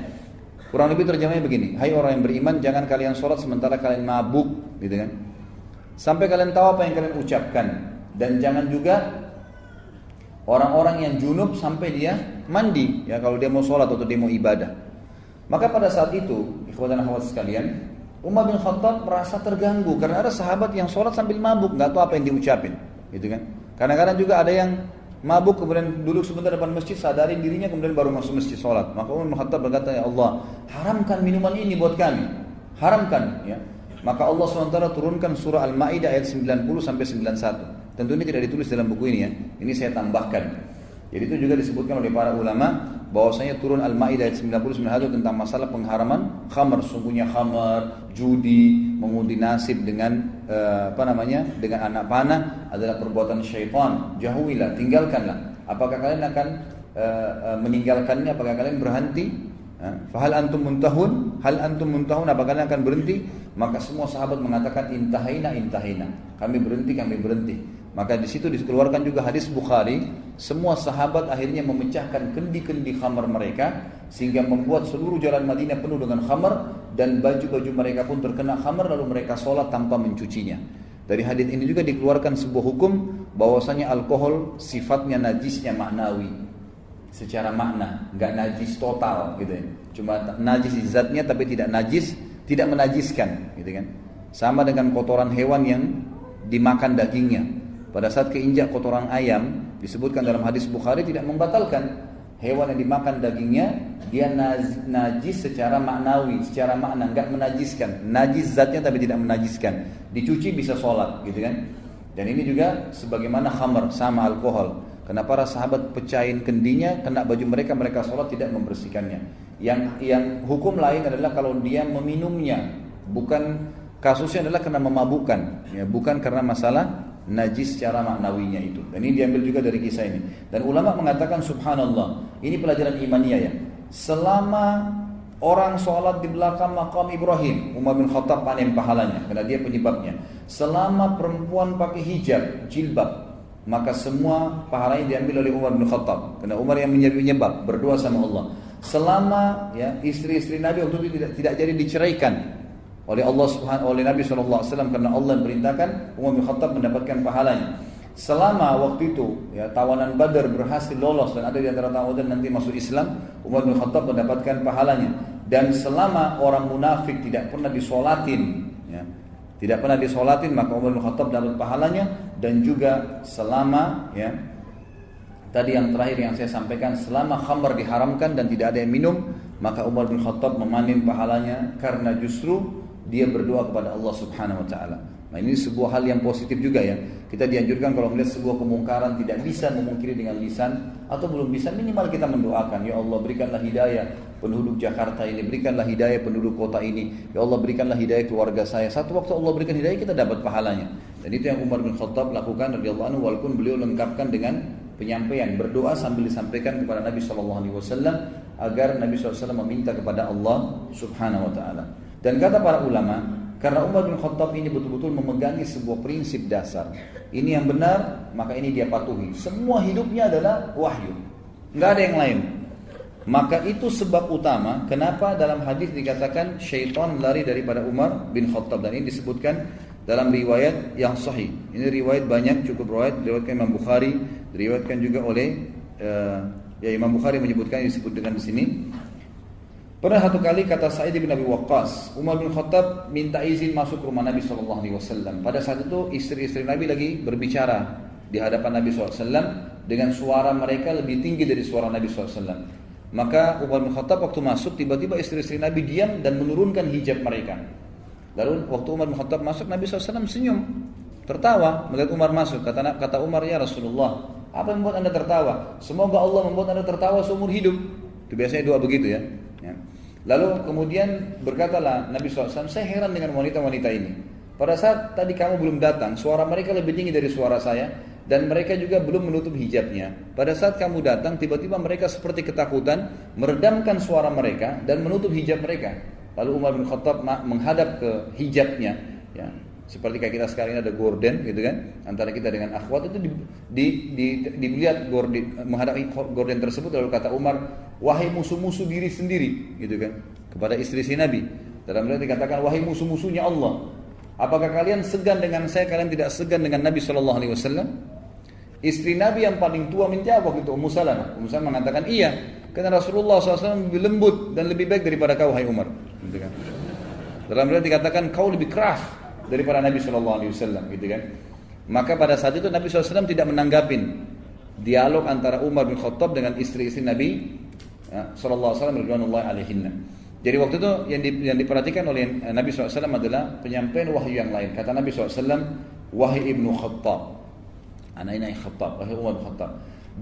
Kurang lebih terjemahnya begini, hai orang yang beriman, jangan kalian sholat sementara kalian mabuk, gitu kan? Sampai kalian tahu apa yang kalian ucapkan, dan jangan juga orang-orang yang junub sampai dia mandi, ya kalau dia mau sholat atau dia mau ibadah. Maka pada saat itu, ikhwan dan akhwat sekalian, Umar bin Khattab merasa terganggu karena ada sahabat yang sholat sambil mabuk, nggak tahu apa yang diucapin, gitu kan? Kadang-kadang juga ada yang mabuk kemudian duduk sebentar depan masjid, sadarin dirinya kemudian baru masuk masjid sholat. Maka Umar bin Khattab berkata, ya Allah, haramkan minuman ini buat kami, haramkan, ya. Maka Allah SWT turunkan surah Al-Ma'idah ayat 90 sampai 91. Tentu ini tidak ditulis dalam buku ini ya, ini saya tambahkan. Jadi itu juga disebutkan oleh para ulama bahwasanya turun Al-Maidah ayat 90 tentang masalah pengharaman khamar. Sungguhnya khamar, judi, mengundi nasib dengan dengan anak panah adalah perbuatan syaitan. Jauhilah, tinggalkanlah. Apakah kalian akan meninggalkannya? Apakah kalian berhenti? Fahal antum muntahun? Hal antum muntahun? Apakah kalian akan berhenti? Maka semua sahabat mengatakan intahina. Kami berhenti. Maka di situ dikeluarkan juga hadis Bukhari, semua sahabat akhirnya memecahkan kendi-kendi khamar mereka sehingga membuat seluruh jalan Madinah penuh dengan khamar dan baju-baju mereka pun terkena khamar, lalu mereka sholat tanpa mencucinya. Dari hadis ini juga dikeluarkan sebuah hukum bahwasanya alkohol sifatnya najisnya maknawi, secara makna, enggak najis total gitu ya. Cuma najis di zatnya tapi tidak najis, tidak menajiskan gitu kan. Sama dengan kotoran hewan yang dimakan dagingnya. Pada saat keinjak kotoran ayam, disebutkan dalam hadis Bukhari tidak membatalkan. Hewan yang dimakan dagingnya, dia najis secara maknawi, secara makna, enggak menajiskan. Najis zatnya tapi tidak menajiskan. Dicuci bisa sholat, gitu kan. Dan ini juga sebagaimana khamr, sama alkohol. Karena para sahabat pecahin kendinya, kena baju mereka, mereka sholat tidak membersihkannya. Yang hukum lain adalah kalau dia meminumnya, bukan kasusnya adalah karena memabukkan, ya, bukan karena masalah najis secara maknawinya itu. Dan ini diambil juga dari kisah ini. Dan ulama mengatakan subhanallah, ini pelajaran imaniyah ya. Selama orang sholat di belakang makam Ibrahim, Umar bin Khattab panen pahalanya karena dia penyebabnya. Selama perempuan pakai hijab, jilbab, maka semua pahalanya diambil oleh Umar bin Khattab karena Umar yang menyebab, berdoa sama Allah. Selama ya istri-istri Nabi waktu itu tidak jadi diceraikan oleh Allah oleh Nabi SAW karena Allah yang perintahkan, Umar bin Khattab mendapatkan pahalanya. Selama waktu itu ya tawanan Badar berhasil lolos dan ada di antara tawanan nanti masuk Islam, Umar bin Khattab mendapatkan pahalanya. Dan selama orang munafik tidak pernah disolatin, ya, tidak pernah disolatin, maka Umar bin Khattab dapat pahalanya. Dan juga selama ya tadi yang terakhir yang saya sampaikan, selama khamr diharamkan dan tidak ada yang minum, maka Umar bin Khattab memanen pahalanya karena justru dia berdoa kepada Allah Subhanahu wa taala. Nah, ini sebuah hal yang positif juga ya. Kita dianjurkan kalau melihat sebuah kemungkaran tidak bisa memungkiri dengan lisan atau belum bisa, minimal kita mendoakan, ya Allah berikanlah hidayah penduduk Jakarta ini, berikanlah hidayah penduduk kota ini, ya Allah berikanlah hidayah keluarga saya. Satu waktu Allah berikan hidayah, kita dapat pahalanya. Dan itu yang Umar bin Khattab lakukan radhiyallahu anhu, walaupun beliau lengkapkan dengan penyampaian, berdoa sambil disampaikan kepada Nabi SAW agar Nabi SAW meminta kepada Allah Subhanahu wa taala. Dan kata para ulama, karena Umar bin Khattab ini betul-betul memegangi sebuah prinsip dasar. Ini yang benar, maka ini dia patuhi. Semua hidupnya adalah wahyu, nggak ada yang lain. Maka itu sebab utama kenapa dalam hadis dikatakan syaitan lari daripada Umar bin Khattab. Dan ini disebutkan dalam riwayat yang sahih. Ini riwayat banyak, cukup riwayat. Diriwayatkan Imam Bukhari, diriwayatkan juga oleh Imam Bukhari menyebutkan, disebut dengan di sini. Pernah satu kali kata Sa'id bin Abi Waqqas, Umar bin Khattab minta izin masuk ke rumah Nabi SAW. Pada saat itu istri-istri Nabi lagi berbicara di hadapan Nabi SAW dengan suara mereka lebih tinggi dari suara Nabi SAW. Maka Umar bin Khattab waktu masuk, tiba-tiba istri-istri Nabi diam dan menurunkan hijab mereka. Lalu waktu Umar bin Khattab masuk, Nabi SAW senyum, tertawa melihat Umar masuk. Kata Umar, ya Rasulullah, apa yang membuat anda tertawa? Semoga Allah membuat anda tertawa seumur hidup. Itu biasanya doa begitu ya. Lalu kemudian berkatalah Nabi SAW, saya heran dengan wanita-wanita ini. Pada saat tadi kamu belum datang, suara mereka lebih tinggi dari suara saya, dan mereka juga belum menutup hijabnya. Pada saat kamu datang, tiba-tiba mereka seperti ketakutan, meredamkan suara mereka dan menutup hijab mereka. Lalu Umar bin Khattab menghadap ke hijabnya, ya, seperti kayak kita sekarang ini ada gorden, gitu kan? Antara kita dengan akhwat itu dilihat menghadapi gorden tersebut. Lalu kata Umar, wahai musuh-musuh diri sendiri, gitu kan? Kepada istri-istri Nabi. Dalam riwayat dikatakan, wahai musuh-musuhnya Allah, apakah kalian segan dengan saya? Kalian tidak segan dengan Nabi SAW? Istri Nabi yang paling tua menjawab waktu itu, Ummu Salamah. Ummu Salamah mengatakan, iya, karena Rasulullah SAW lebih lembut dan lebih baik daripada kau, hai Umar. Gitu kan? Dalam riwayat dikatakan, kau lebih keras daripada Nabi SAW, gitu kan? Maka pada saat itu Nabi SAW tidak menanggapin dialog antara Umar bin Khattab dengan istri-istri Nabi SAW radhiyallahu alaihinna. Jadi waktu itu yang diperhatikan oleh Nabi SAW adalah penyampaian wahyu yang lain. Kata Nabi SAW, wahai Ibnu Khattab, anak-anak Khattab, wahai Umar bin Khattab,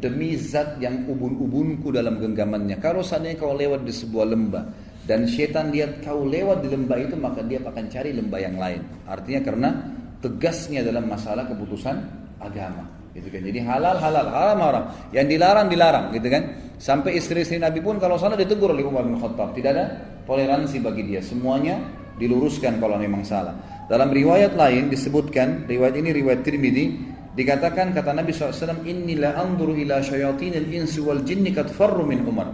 demi zat yang ubun-ubunku dalam genggamannya, kalau seandainya kau lewat di sebuah lembah dan syaitan lihat kau lewat di lembah itu, maka dia akan cari lembah yang lain. Artinya karena tegasnya dalam masalah keputusan agama, gitu kan. Jadi halal haram, yang dilarang, gitu kan. Sampai istri-istri Nabi pun kalau salah ditegur oleh Umar bin Khattab. Tidak ada toleransi bagi dia, semuanya diluruskan kalau memang salah. Dalam riwayat lain disebutkan, riwayat ini riwayat Tirmidzi, dikatakan kata Nabi SAW, inni la anzuru ila syayatinil insi wal jinni kad farru min Umar.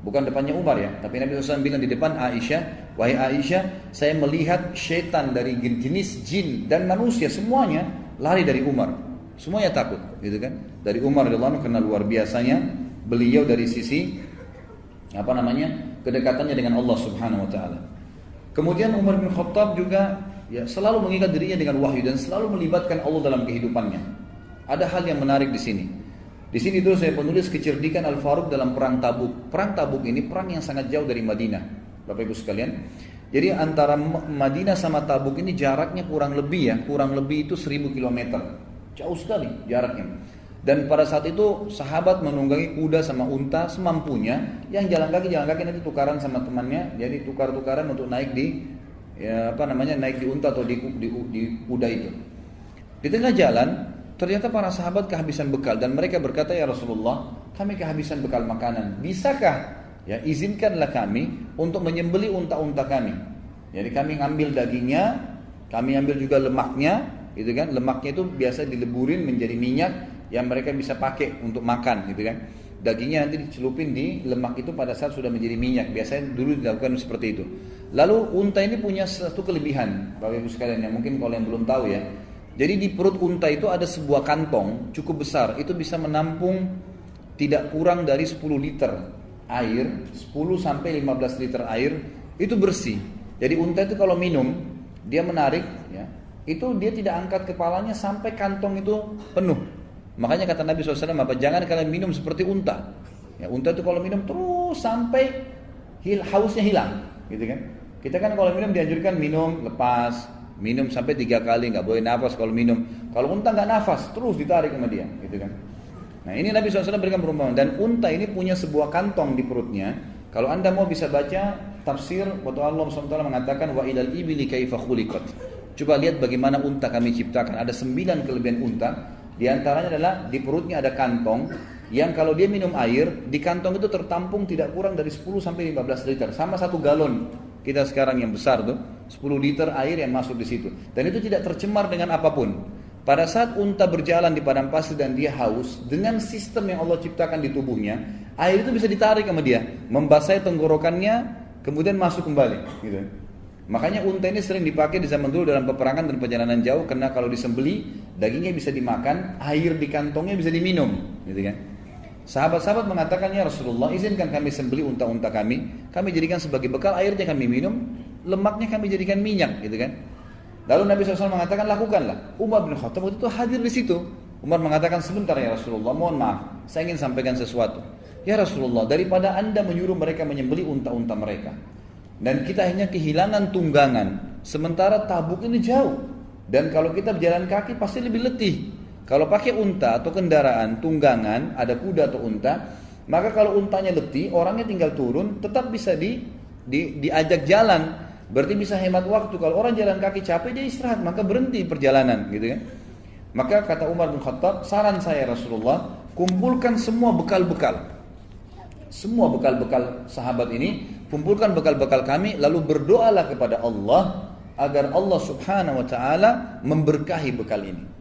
Bukan depannya Umar ya, tapi Nabi SAW bilang di depan Aisyah, wahai Aisyah, saya melihat syaitan dari jenis jin dan manusia semuanya lari dari Umar, semuanya takut, gitu kan? Dari Umar radhiyallahu anhu, karena luar biasanya beliau dari sisi kedekatannya dengan Allah Subhanahu wa taala. Kemudian Umar bin Khattab juga ya selalu mengikat dirinya dengan wahyu dan selalu melibatkan Allah dalam kehidupannya. Ada hal yang menarik di sini. Di sini tuh saya penulis kecerdikan Al-Faruq dalam perang Tabuk. Perang Tabuk ini perang yang sangat jauh dari Madinah, Bapak Ibu sekalian. Jadi antara Madinah sama Tabuk ini jaraknya kurang lebih itu 1000 km. jauh sekali jaraknya. Dan pada saat itu sahabat menunggangi kuda sama unta semampunya, yang jalan kaki nanti tukaran sama temannya, jadi tukar-tukaran untuk naik di naik di unta atau di kuda itu. Di tengah jalan ternyata para sahabat kehabisan bekal dan mereka berkata, ya Rasulullah, kami kehabisan bekal makanan, bisakah ya izinkanlah kami untuk menyembeli unta-unta kami. Jadi kami ngambil dagingnya, kami ambil juga lemaknya, gitu kan? Lemaknya itu biasa dileburin menjadi minyak yang mereka bisa pakai untuk makan, gitu kan. Dagingnya nanti dicelupin di lemak itu pada saat sudah menjadi minyak. Biasanya dulu dilakukan seperti itu. Lalu unta ini punya satu kelebihan, Bapak Ibu sekalian, yang mungkin kalau yang belum tahu ya. Jadi di perut unta itu ada sebuah kantong cukup besar, itu bisa menampung tidak kurang dari 10 liter air, 10 sampai 15 liter air, itu bersih. Jadi unta itu kalau minum, dia menarik ya, itu dia tidak angkat kepalanya sampai kantong itu penuh. Makanya kata Nabi SAW, jangan kalian minum seperti unta. Ya, unta itu kalau minum terus sampai hausnya hilang, gitu kan? Kita kan kalau minum dianjurkan minum lepas, minum sampai 3 kali, nggak boleh nafas kalau minum. Kalau unta nggak nafas, terus ditarik sama dia, gitu kan? Nah ini Nabi SAW berikan perumpamaan. Dan unta ini punya sebuah kantong di perutnya. Kalau anda mau bisa baca tafsir, waktu Allah SWT mengatakan wa ilal ibili kaifa khuliqat. Coba lihat bagaimana unta kami ciptakan. Ada 9 kelebihan unta. Di antaranya adalah di perutnya ada kantong yang kalau dia minum air, di kantong itu tertampung tidak kurang dari 10 sampai 15 liter, sama 1 galon kita sekarang yang besar tuh, 10 liter air yang masuk di situ. Dan itu tidak tercemar dengan apapun. Pada saat unta berjalan di padang pasir dan dia haus, dengan sistem yang Allah ciptakan di tubuhnya, air itu bisa ditarik sama dia, membasahi tenggorokannya, kemudian masuk kembali, gitu. Makanya unta ini sering dipakai di zaman dulu dalam peperangan dan perjalanan jauh, karena kalau disembeli dagingnya bisa dimakan, air di kantongnya bisa diminum, gitu kan. Sahabat-sahabat mengatakan, ya Rasulullah, izinkan kami sembeli unta-unta kami jadikan sebagai bekal, airnya kami minum, lemaknya kami jadikan minyak, gitu kan. Lalu Nabi SAW mengatakan, lakukanlah. Umar bin Khattab waktu itu hadir di situ. Umar mengatakan, sebentar ya Rasulullah, mohon maaf, saya ingin sampaikan sesuatu. Ya Rasulullah, daripada anda menyuruh mereka menyembeli unta-unta mereka, dan kita hanya kehilangan tunggangan, sementara Tabuk ini jauh, dan kalau kita berjalan kaki pasti lebih letih. Kalau pakai unta atau kendaraan tunggangan, ada kuda atau unta, maka kalau untanya letih, orangnya tinggal turun, tetap bisa diajak jalan, berarti bisa hemat waktu. Kalau orang jalan kaki capek, dia istirahat, maka berhenti perjalanan, gitu kan. Maka kata Umar bin Khattab, saran saya Rasulullah, kumpulkan semua bekal-bekal sahabat ini, kumpulkan bekal-bekal kami, lalu berdoalah kepada Allah agar Allah Subhanahu wa taala memberkahi bekal ini.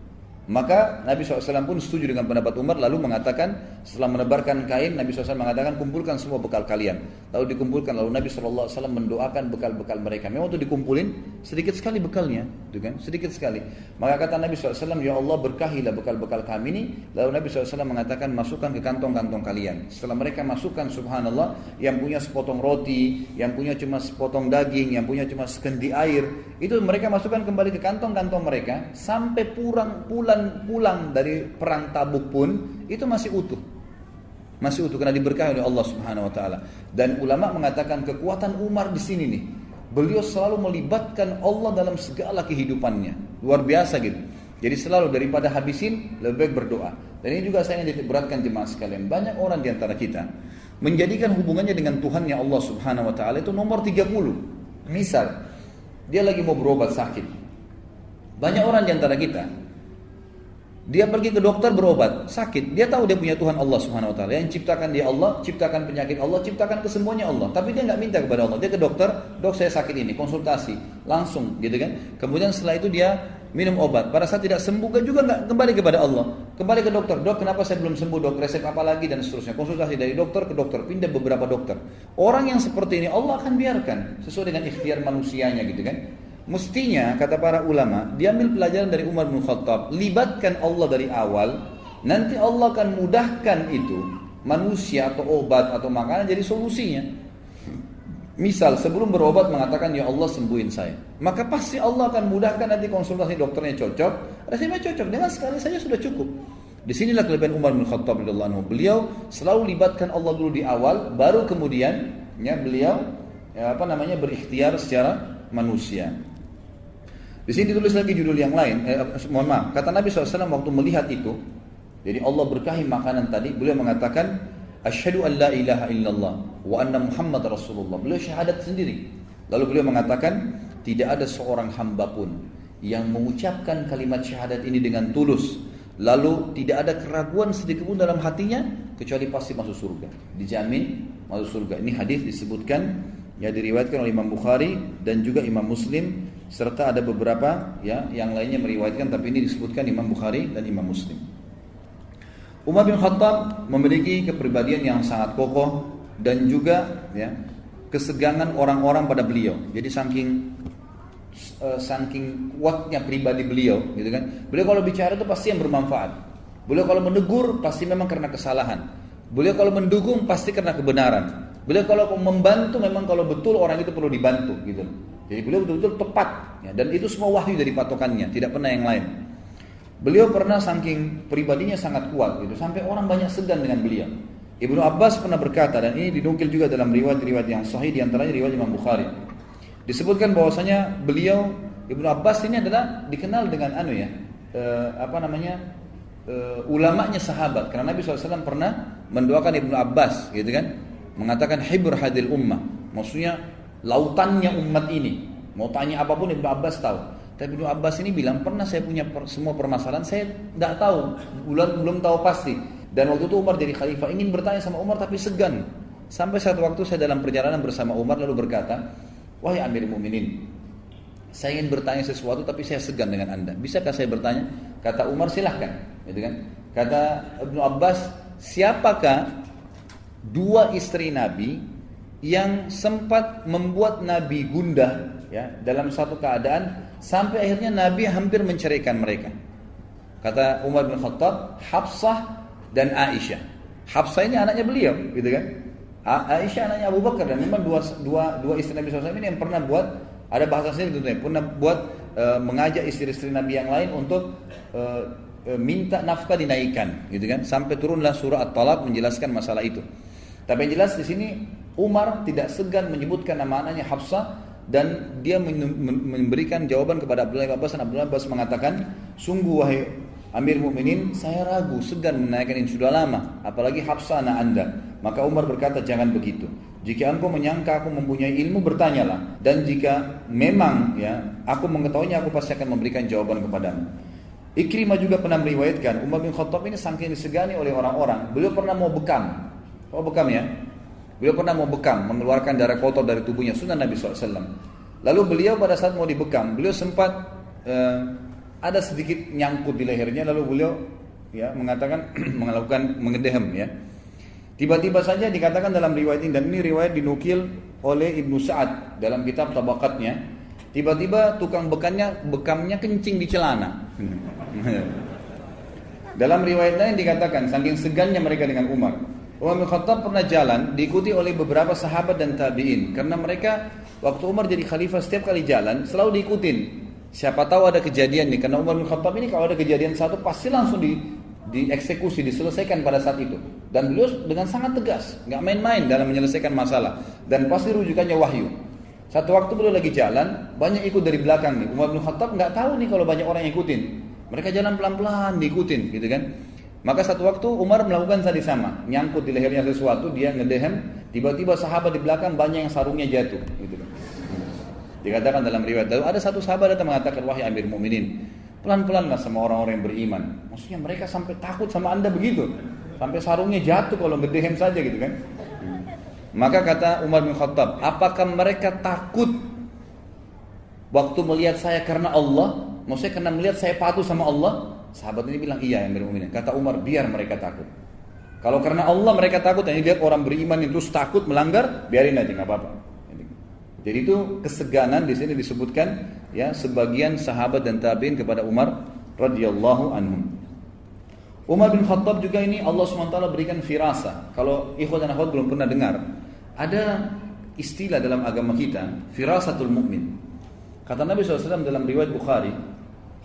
Maka Nabi SAW pun setuju dengan pendapat Umar, lalu mengatakan, setelah menebarkan kain, Nabi SAW mengatakan, kumpulkan semua bekal kalian. Lalu dikumpulkan, lalu Nabi SAW mendoakan bekal-bekal mereka. Memang waktu dikumpulin, sedikit sekali bekalnya, gitu kan? Sedikit sekali. Maka kata Nabi SAW, ya Allah berkahilah bekal-bekal kami ini. Lalu Nabi SAW mengatakan, masukkan ke kantong-kantong kalian. Setelah mereka masukkan, subhanallah, yang punya sepotong roti, yang punya cuma sepotong daging, yang punya cuma sekendi air, itu mereka masukkan kembali ke kantong-kantong mereka, sampai pulang dari perang Tabuk pun itu masih utuh karena diberkahi oleh Allah Subhanahu wa taala. Dan ulama mengatakan kekuatan Umar di sini nih, beliau selalu melibatkan Allah dalam segala kehidupannya, luar biasa gitu. Jadi selalu daripada habisin, lebih baik berdoa. Dan ini juga saya ingin beratkan jemaah sekalian, banyak orang di antara kita menjadikan hubungannya dengan Tuhannya Allah Subhanahu wa taala itu nomor 30. Misal dia lagi mau berobat sakit, banyak orang di antara kita, dia pergi ke dokter berobat, sakit. Dia tahu dia punya Tuhan Allah Subhanahu wa taala. Yang ciptakan dia Allah, ciptakan penyakit Allah, ciptakan kesembuhannya Allah. Tapi dia enggak minta kepada Allah. Dia ke dokter, "Dok, saya sakit ini." Konsultasi, langsung gitu kan. Kemudian setelah itu dia minum obat. Pada saat tidak sembuh kan juga enggak kembali kepada Allah. Kembali ke dokter, "Dok, kenapa saya belum sembuh, Dok? Resep apa lagi?" dan seterusnya. Konsultasi dari dokter ke dokter, pindah beberapa dokter. Orang yang seperti ini Allah akan biarkan sesuai dengan ikhtiar manusianya gitu kan. Mestinya kata para ulama, diambil pelajaran dari Umar bin Khattab, libatkan Allah dari awal, nanti Allah akan mudahkan itu manusia atau obat atau makanan jadi solusinya. Misal sebelum berobat mengatakan ya Allah sembuhin saya, maka pasti Allah akan mudahkan nanti konsultasi dokternya cocok, resepnya cocok, dengan sekali saja sudah cukup. Disinilah kelebihan Umar bin Khattab radhiyallahu anhu. Beliau selalu libatkan Allah dulu di awal, baru kemudian beliau berikhtiar secara manusia. Di sini ditulis lagi judul yang lain, mohon maaf, kata Nabi SAW waktu melihat itu, jadi Allah berkahi makanan tadi, beliau mengatakan, Asyhadu an la ilaha illallah wa anna Muhammad Rasulullah. Beliau syahadat sendiri. Lalu beliau mengatakan, tidak ada seorang hamba pun yang mengucapkan kalimat syahadat ini dengan tulus, lalu tidak ada keraguan sedikit pun dalam hatinya, kecuali pasti masuk surga. Dijamin masuk surga. Ini hadis disebutkan, ya, diriwayatkan oleh Imam Bukhari dan juga Imam Muslim, serta ada beberapa ya yang lainnya meriwayatkan, tapi ini disebutkan Imam Bukhari dan Imam Muslim. Umar bin Khattab memiliki kepribadian yang sangat kokoh dan juga ya kesegangan orang-orang pada beliau. Jadi saking kuatnya pribadi beliau, gitu kan. Beliau kalau bicara itu pasti yang bermanfaat. Beliau kalau menegur pasti memang karena kesalahan. Beliau kalau mendukung pasti karena kebenaran. Beliau kalau membantu memang kalau betul orang itu perlu dibantu, gitu. Jadi beliau betul-betul tepat, ya, dan itu semua wahyu dari patokannya, tidak pernah yang lain. Beliau pernah saking pribadinya sangat kuat, gitu, sampai orang banyak segan dengan beliau. Ibnu Abbas pernah berkata, dan ini dinukil juga dalam riwayat-riwayat yang sahih, diantaranya riwayat Imam Bukhari. Disebutkan bahwasanya beliau, Ibnu Abbas ini adalah dikenal dengan ulamanya sahabat. Karena Nabi SAW pernah mendoakan Ibnu Abbas, gitu kan, mengatakan hibr hadil ummah, maksudnya lautannya umat ini. Mau tanya apapun Ibnu Abbas tahu. Tapi Ibnu Abbas ini bilang, pernah saya punya semua permasalahan, saya tidak tahu, belum tahu pasti. Dan waktu itu Umar jadi khalifah, ingin bertanya sama Umar tapi segan. Sampai satu waktu saya dalam perjalanan bersama Umar lalu berkata, wahai Amir Mu'minin, saya ingin bertanya sesuatu tapi saya segan dengan anda. Bisakah saya bertanya? Kata Umar, silahkan. Gitu kan? Kata Ibnu Abbas, siapakah dua istri Nabi yang sempat membuat Nabi gundah, ya, dalam satu keadaan sampai akhirnya Nabi hampir menceraikan mereka? Kata Umar bin Khattab, Hafsah dan Aisyah. Hafsah ini anaknya beliau, gitu kan? Aisyah anaknya Abu Bakar, dan memang dua istri Nabi SAW ini yang pernah buat, ada bahasa sendiri tentunya, pernah buat mengajak istri-istri Nabi yang lain untuk minta nafkah dinaikkan, gitu kan? Sampai turunlah surah At-Talaq menjelaskan masalah itu. Tapi yang jelas di sini Umar tidak segan menyebutkan nama anaknya Hafsah, dan dia memberikan jawaban kepada Abdullah bin Abbas, dan Abdullah bin Abbas mengatakan, sungguh wahai Amir Mu'minin, saya ragu, segan menaikkan ini sudah lama, apalagi Hafsah anak anda. Maka Umar berkata, jangan begitu. Jika engkau menyangka aku mempunyai ilmu, bertanyalah. Dan jika memang ya aku mengetahuinya, aku pasti akan memberikan jawaban kepadamu. Ikrimah juga pernah meriwayatkan, Umar bin Khattab ini saking disegani oleh orang-orang, beliau pernah mau bekam. Oh, bekam ya? Beliau pernah mau bekam, mengeluarkan darah kotor dari tubuhnya, sunnah Nabi SAW. Lalu beliau pada saat mau dibekam, beliau sempat ada sedikit nyangkut di lehernya, lalu beliau ya mengatakan melakukan mengedehem, ya. Tiba-tiba saja dikatakan dalam riwayat ini, dan ini riwayat dinukil oleh Ibnu Sa'ad dalam kitab Tabaqatnya, tiba-tiba tukang bekamnya kencing di celana. Dalam riwayat lain dikatakan saking segannya mereka dengan Umar. Umar bin Khattab pernah jalan diikuti oleh beberapa sahabat dan tabi'in, karena mereka waktu Umar jadi khalifah setiap kali jalan selalu diikutin. Siapa tahu ada kejadian nih, karena Umar bin Khattab ini kalau ada kejadian satu pasti langsung dieksekusi, diselesaikan pada saat itu. Dan beliau dengan sangat tegas, nggak main-main dalam menyelesaikan masalah, dan pasti rujukannya wahyu. Satu waktu beliau lagi jalan, banyak ikut dari belakang nih. Umar bin Khattab nggak tahu nih kalau banyak orang yang ikutin. Mereka jalan pelan-pelan diikutin, gitu kan? Maka satu waktu Umar melakukan tadi sama, nyangkut di lehernya sesuatu, dia ngedehem, tiba-tiba sahabat di belakang banyak yang sarungnya jatuh, gitu kan? Dikatakan dalam riwayat, lalu ada satu sahabat datang mengatakan, wahai Amir Mu'minin, pelan-pelanlah sama orang-orang yang beriman. Maksudnya mereka sampai takut sama anda begitu, sampai sarungnya jatuh kalau ngedehem saja, gitu kan? Maka kata Umar bin Khattab, apakah mereka takut waktu melihat saya karena Allah? Maksudnya karena melihat saya patuh sama Allah? Sahabat ini bilang, iya Amir Mu'minin. Kata Umar, biar mereka takut. Kalau karena Allah mereka takut, dan lihat orang beriman itu takut melanggar, biarin aja, nggak apa-apa. Jadi itu keseganan di sini disebutkan, ya, sebagian sahabat dan tabi'in kepada Umar radhiyallahu anhum. Umar bin Khattab juga ini Allah SWT berikan firasa. Kalau ikhwan dan akhwat belum pernah dengar, ada istilah dalam agama kita, firasatul mu'min. Kata Nabi SAW dalam riwayat Bukhari,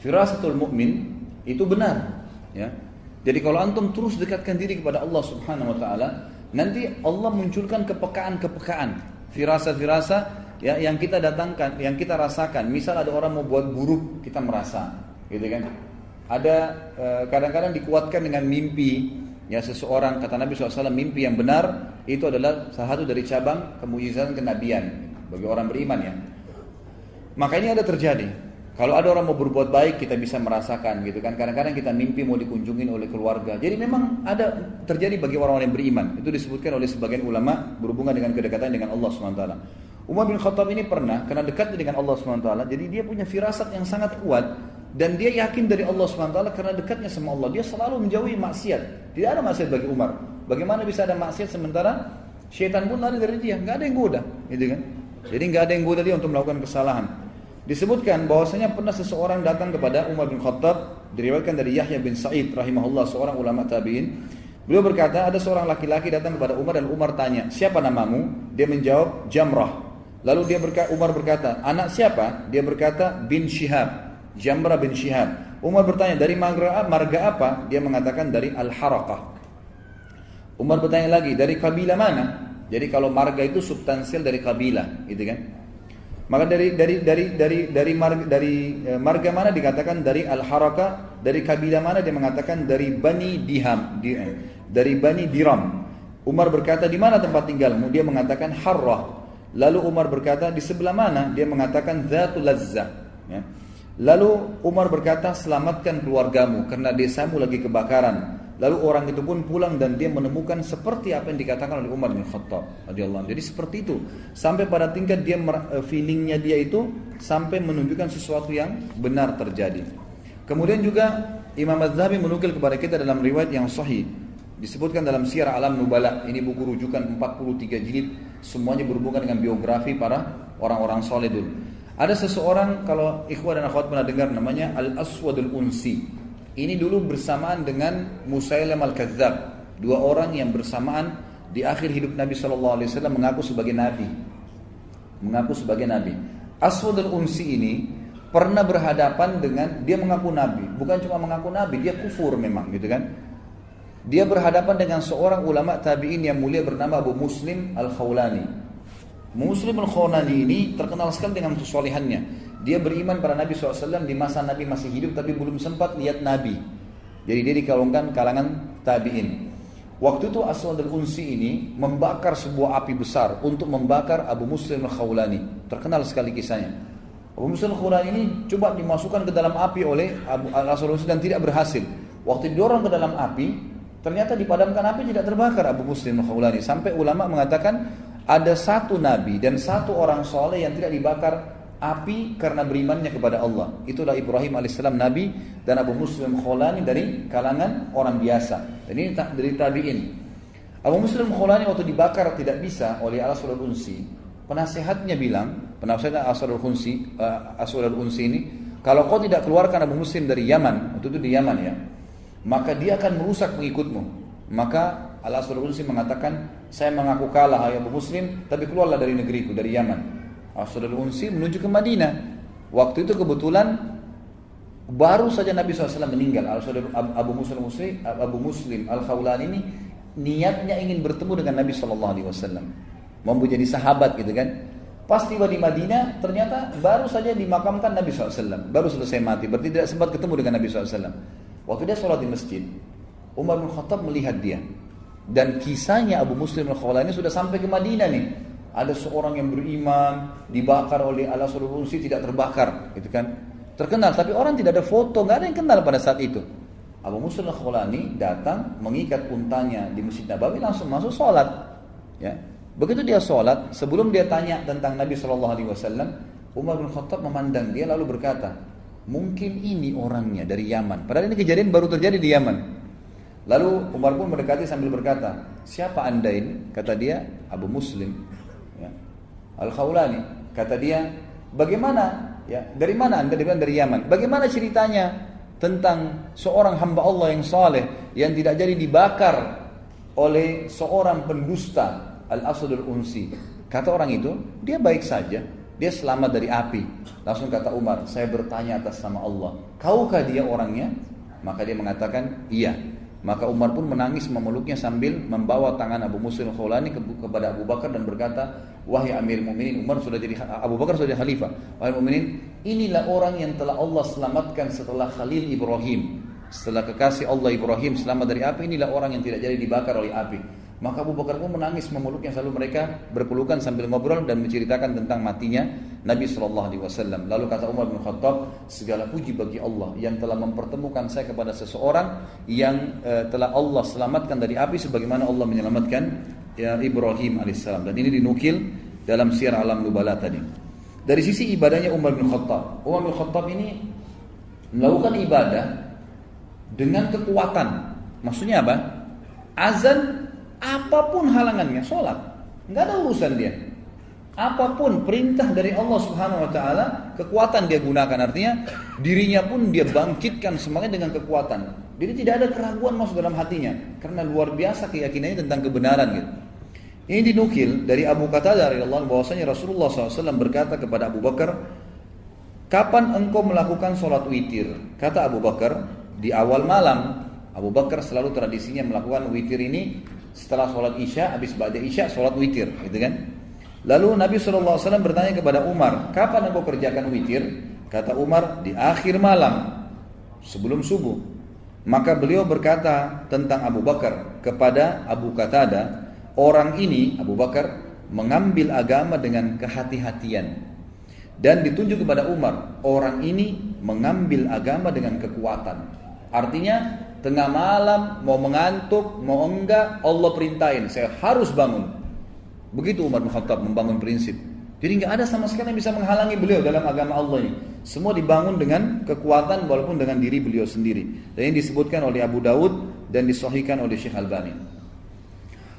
firasatul mu'min itu benar, ya. Jadi kalau antum terus dekatkan diri kepada Allah Subhanahu wa taala, nanti Allah munculkan kepekaan-kepekaan, firasa-firasa ya yang kita datangkan, yang kita rasakan. Misal ada orang mau buat buruk, kita merasa, gitu kan? Ada kadang-kadang dikuatkan dengan mimpi. Ya seseorang, kata Nabi SAW, mimpi yang benar itu adalah salah satu dari cabang kemujizatan kenabian bagi orang beriman ya. Maka ini ada terjadi. Kalau ada orang mau berbuat baik, kita bisa merasakan gitu kan. Kadang-kadang kita mimpi mau dikunjungin oleh keluarga. Jadi memang ada terjadi bagi orang-orang yang beriman. Itu disebutkan oleh sebagian ulama berhubungan dengan kedekatan dengan Allah SWT. Umar bin Khattab ini pernah, karena dekatnya dengan Allah SWT, jadi dia punya firasat yang sangat kuat. Dan dia yakin dari Allah SWT karena dekatnya sama Allah. Dia selalu menjauhi maksiat. Tidak ada maksiat bagi Umar. Bagaimana bisa ada maksiat sementara syaitan pun lari dari dia? Nggak ada yang goda, gitu kan? Jadi nggak ada yang goda dia untuk melakukan kesalahan. Disebutkan bahwasanya pernah seseorang datang kepada Umar bin Khattab, diriwayatkan dari Yahya bin Sa'id rahimahullah, seorang ulama tabi'in. Beliau berkata, ada seorang laki-laki datang kepada Umar dan Umar tanya, siapa namamu? Dia menjawab, Jamrah. Lalu Umar berkata, anak siapa? Dia berkata, bin Syihab. Jamrah bin Syihab. Umar bertanya, dari marga apa? Dia mengatakan dari Al-Harakah. Umar bertanya lagi, dari kabilah mana? Jadi kalau marga itu substansial dari kabilah, gitu kan? Maka dari marga mana dikatakan dari Al-Harakah, dari kabilah mana dia mengatakan dari Bani Diham, dari Bani Diram. Umar berkata, di mana tempat tinggalmu? Dia mengatakan Harrah. Lalu Umar berkata, di sebelah mana? Dia mengatakan Zatul Lazzah, ya. Lalu Umar berkata, selamatkan keluargamu karena desamu lagi kebakaran. Lalu orang itu pun pulang dan dia menemukan seperti apa yang dikatakan oleh Umar bin Khattab radhiyallahu anhu. Jadi seperti itu, sampai pada tingkat dia feelingnya dia itu sampai menunjukkan sesuatu yang benar terjadi. Kemudian juga Imam Az-Zahabi menukil kepada kita dalam riwayat yang sahih, disebutkan dalam Syiar Alam Nubala. Ini buku rujukan 43 jilid, semuanya berhubungan dengan biografi para orang-orang saleh dulu. Ada seseorang, kalau ikhwah dan akhwat pernah dengar namanya Al-Aswadul Unsi. Ini dulu bersamaan dengan Musailam Al-Kadzab. Dua orang yang bersamaan di akhir hidup Nabi SAW mengaku sebagai Nabi. Aswadul Unsi ini pernah berhadapan dengan, dia mengaku Nabi. Bukan cuma mengaku Nabi, dia kufur memang gitu kan. Dia berhadapan dengan seorang ulama tabi'in yang mulia bernama Abu Muslim Al-Khawlani. Muslim Al-Khawlani ini terkenal sekali dengan kesolehannya. Dia beriman pada Nabi SAW di masa Nabi masih hidup tapi belum sempat lihat Nabi. Jadi dia dikalungkan kalangan tabi'in. Waktu itu Aswad al-Unsi ini membakar sebuah api besar untuk membakar Abu Muslim Al-Khawlani. Terkenal sekali kisahnya. Abu Muslim Al-Khawlani ini coba dimasukkan ke dalam api oleh Aswad al-Unsi dan tidak berhasil. Waktu didorong ke dalam api, ternyata dipadamkan api, tidak terbakar Abu Muslim Al-Khawlani. Sampai ulama mengatakan ada satu nabi dan satu orang soleh yang tidak dibakar api karena berimannya kepada Allah. Itulah Ibrahim alaihissalam nabi dan Abu Muslim Khawlani dari kalangan orang biasa. Dan ini dari tabi'in. Abu Muslim Khawlani waktu dibakar tidak bisa oleh Aswad al-Unsi. Penasehatnya bilang, penasehat Aswad al-Unsi ini, kalau kau tidak keluarkan Abu Muslim dari Yaman, waktu itu di Yaman ya, maka dia akan merusak pengikutmu. Maka Al-Aswad al-Unsi mengatakan, saya mengaku kalah hai Abu Muslim, tapi keluarlah dari negeriku, dari Yaman. Al-Aswad al-Unsi menuju ke Madinah. Waktu itu kebetulan baru saja Nabi SAW meninggal. Abu Muslim Al-Khawlani ini niatnya ingin bertemu dengan Nabi SAW, mau menjadi sahabat gitu kan. Pas tiba di Madinah, ternyata baru saja dimakamkan Nabi SAW, baru selesai mati, berarti tidak sempat ketemu dengan Nabi SAW. Waktu dia sholat di masjid, Umar bin Khattab melihat dia. Dan kisahnya Abu Muslim Al-Khawlani sudah sampai ke Madinah nih. Ada seorang yang beriman dibakar oleh Al-Aswad al-Unsi, tidak terbakar, gitu kan? Terkenal, tapi orang tidak ada foto, nggak ada yang kenal pada saat itu. Abu Muslim Al-Khawlani datang mengikat untanya di Masjid Nabawi, langsung masuk sholat. Ya, begitu dia sholat, sebelum dia tanya tentang Nabi SAW, Umar bin Khattab memandang dia lalu berkata, mungkin ini orangnya dari Yaman. Padahal ini kejadian baru terjadi di Yaman. Lalu Umar pun mendekati sambil berkata, siapa anda ini? Kata dia, Abu Muslim ya, Al-Khawlani. Kata dia, bagaimana? Ya, dari mana anda? Dia bilang dari Yaman. Bagaimana ceritanya tentang seorang hamba Allah yang saleh yang tidak jadi dibakar oleh seorang pendusta, Al-Aswad al-Unsi? Kata orang itu, dia baik saja, dia selamat dari api. Langsung kata Umar, saya bertanya atas nama Allah, kaukah dia orangnya? Maka dia mengatakan, iya. Maka Umar pun menangis memeluknya sambil membawa tangan Abu Muslim Khawlani kepada Abu Bakar dan berkata, wahai Amir Mu'minin, Abu Bakar sudah jadi khalifah. Wahai Mu'minin, inilah orang yang telah Allah selamatkan setelah Khalil Ibrahim. Setelah kekasih Allah Ibrahim selamat dari api, inilah orang yang tidak jadi dibakar oleh api. Maka Abu Bakar pun menangis memeluknya, selalu mereka berpelukan sambil ngobrol dan menceritakan tentang matinya Nabi SAW. Lalu kata Umar bin Khattab, segala puji bagi Allah yang telah mempertemukan saya kepada seseorang yang telah Allah selamatkan dari api sebagaimana Allah menyelamatkan Ibrahim alaihissalam. Dan ini dinukil dalam Syiar Alam Nubala tadi. Dari sisi ibadahnya Umar bin Khattab, Umar bin Khattab ini melakukan ibadah dengan kekuatan. Maksudnya apa? Azan, apapun halangannya, sholat, nggak ada urusan dia. Apapun perintah dari Allah Subhanahu Wa Taala, kekuatan dia gunakan. Artinya dirinya pun dia bangkitkan semangat dengan kekuatan. Jadi tidak ada keraguan masuk dalam hatinya, karena luar biasa keyakinannya tentang kebenaran gitu. Ini dinukil dari Abu Qatadah radhiyallahu anhu bahwasanya Rasulullah SAW berkata kepada Abu Bakar, kapan engkau melakukan sholat witir? Kata Abu Bakar, di awal malam. Abu Bakar selalu tradisinya melakukan witir ini setelah sholat isya, habis ba'da isya sholat witir, gitu kan? Lalu Nabi SAW bertanya kepada Umar, kapan engkau kerjakan witir? Kata Umar, di akhir malam, sebelum subuh. Maka beliau berkata tentang Abu Bakar kepada Abu Qatadah, orang ini, Abu Bakar, mengambil agama dengan kehati-hatian. Dan ditunjuk kepada Umar, orang ini mengambil agama dengan kekuatan. Artinya tengah malam, mau mengantuk, mau enggak, Allah perintahin, saya harus bangun. Begitu Umar bin Khattab membangun prinsip. Jadi enggak ada sama sekali yang bisa menghalangi beliau dalam agama Allah ini. Semua dibangun dengan kekuatan walaupun dengan diri beliau sendiri. Dan ini disebutkan oleh Abu Dawud dan disahihkan oleh Syekh Albani.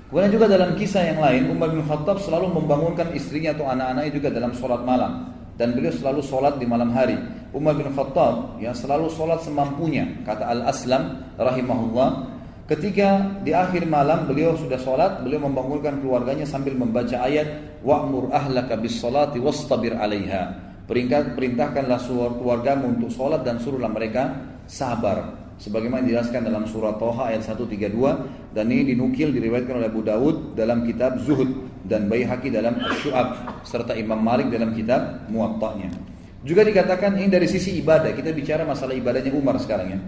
Kemudian juga dalam kisah yang lain, Umar bin Khattab selalu membangunkan istrinya atau anak-anaknya juga dalam sholat malam. Dan beliau selalu sholat di malam hari. Umar bin Khattab yang selalu sholat semampunya. Kata Al-Aslam rahimahullah, ketika di akhir malam beliau sudah sholat, beliau membangunkan keluarganya sambil membaca ayat wa'mur ahlaka bis salati wastabir 'alaiha. Perintahkanlah keluargamu untuk sholat dan suruhlah mereka sabar. Sebagaimana dijelaskan dalam surah Toha ayat 132, dan ini dinukil diriwayatkan oleh Abu Dawud dalam kitab Zuhud dan Baihaqi dalam Asy-Syu'ab serta Imam Malik dalam kitab Muwatta'nya. Juga dikatakan ini dari sisi ibadah, kita bicara masalah ibadahnya Umar sekarang ya.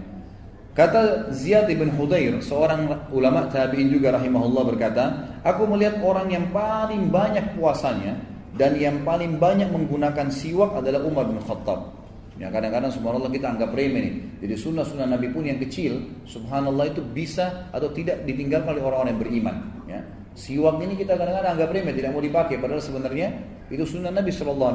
Kata Ziyad bin Hudayr, seorang ulama tabi'in juga rahimahullah berkata, aku melihat orang yang paling banyak puasanya dan yang paling banyak menggunakan siwak adalah Umar bin Khattab. Ya, kadang-kadang subhanallah kita anggap remeh nih. Jadi sunnah-sunnah Nabi pun yang kecil, subhanallah itu bisa atau tidak ditinggalkan oleh orang-orang yang beriman. Ya. Siwak ini kita kadang-kadang anggap remeh, tidak mau dipakai. Padahal sebenarnya itu sunnah Nabi SAW.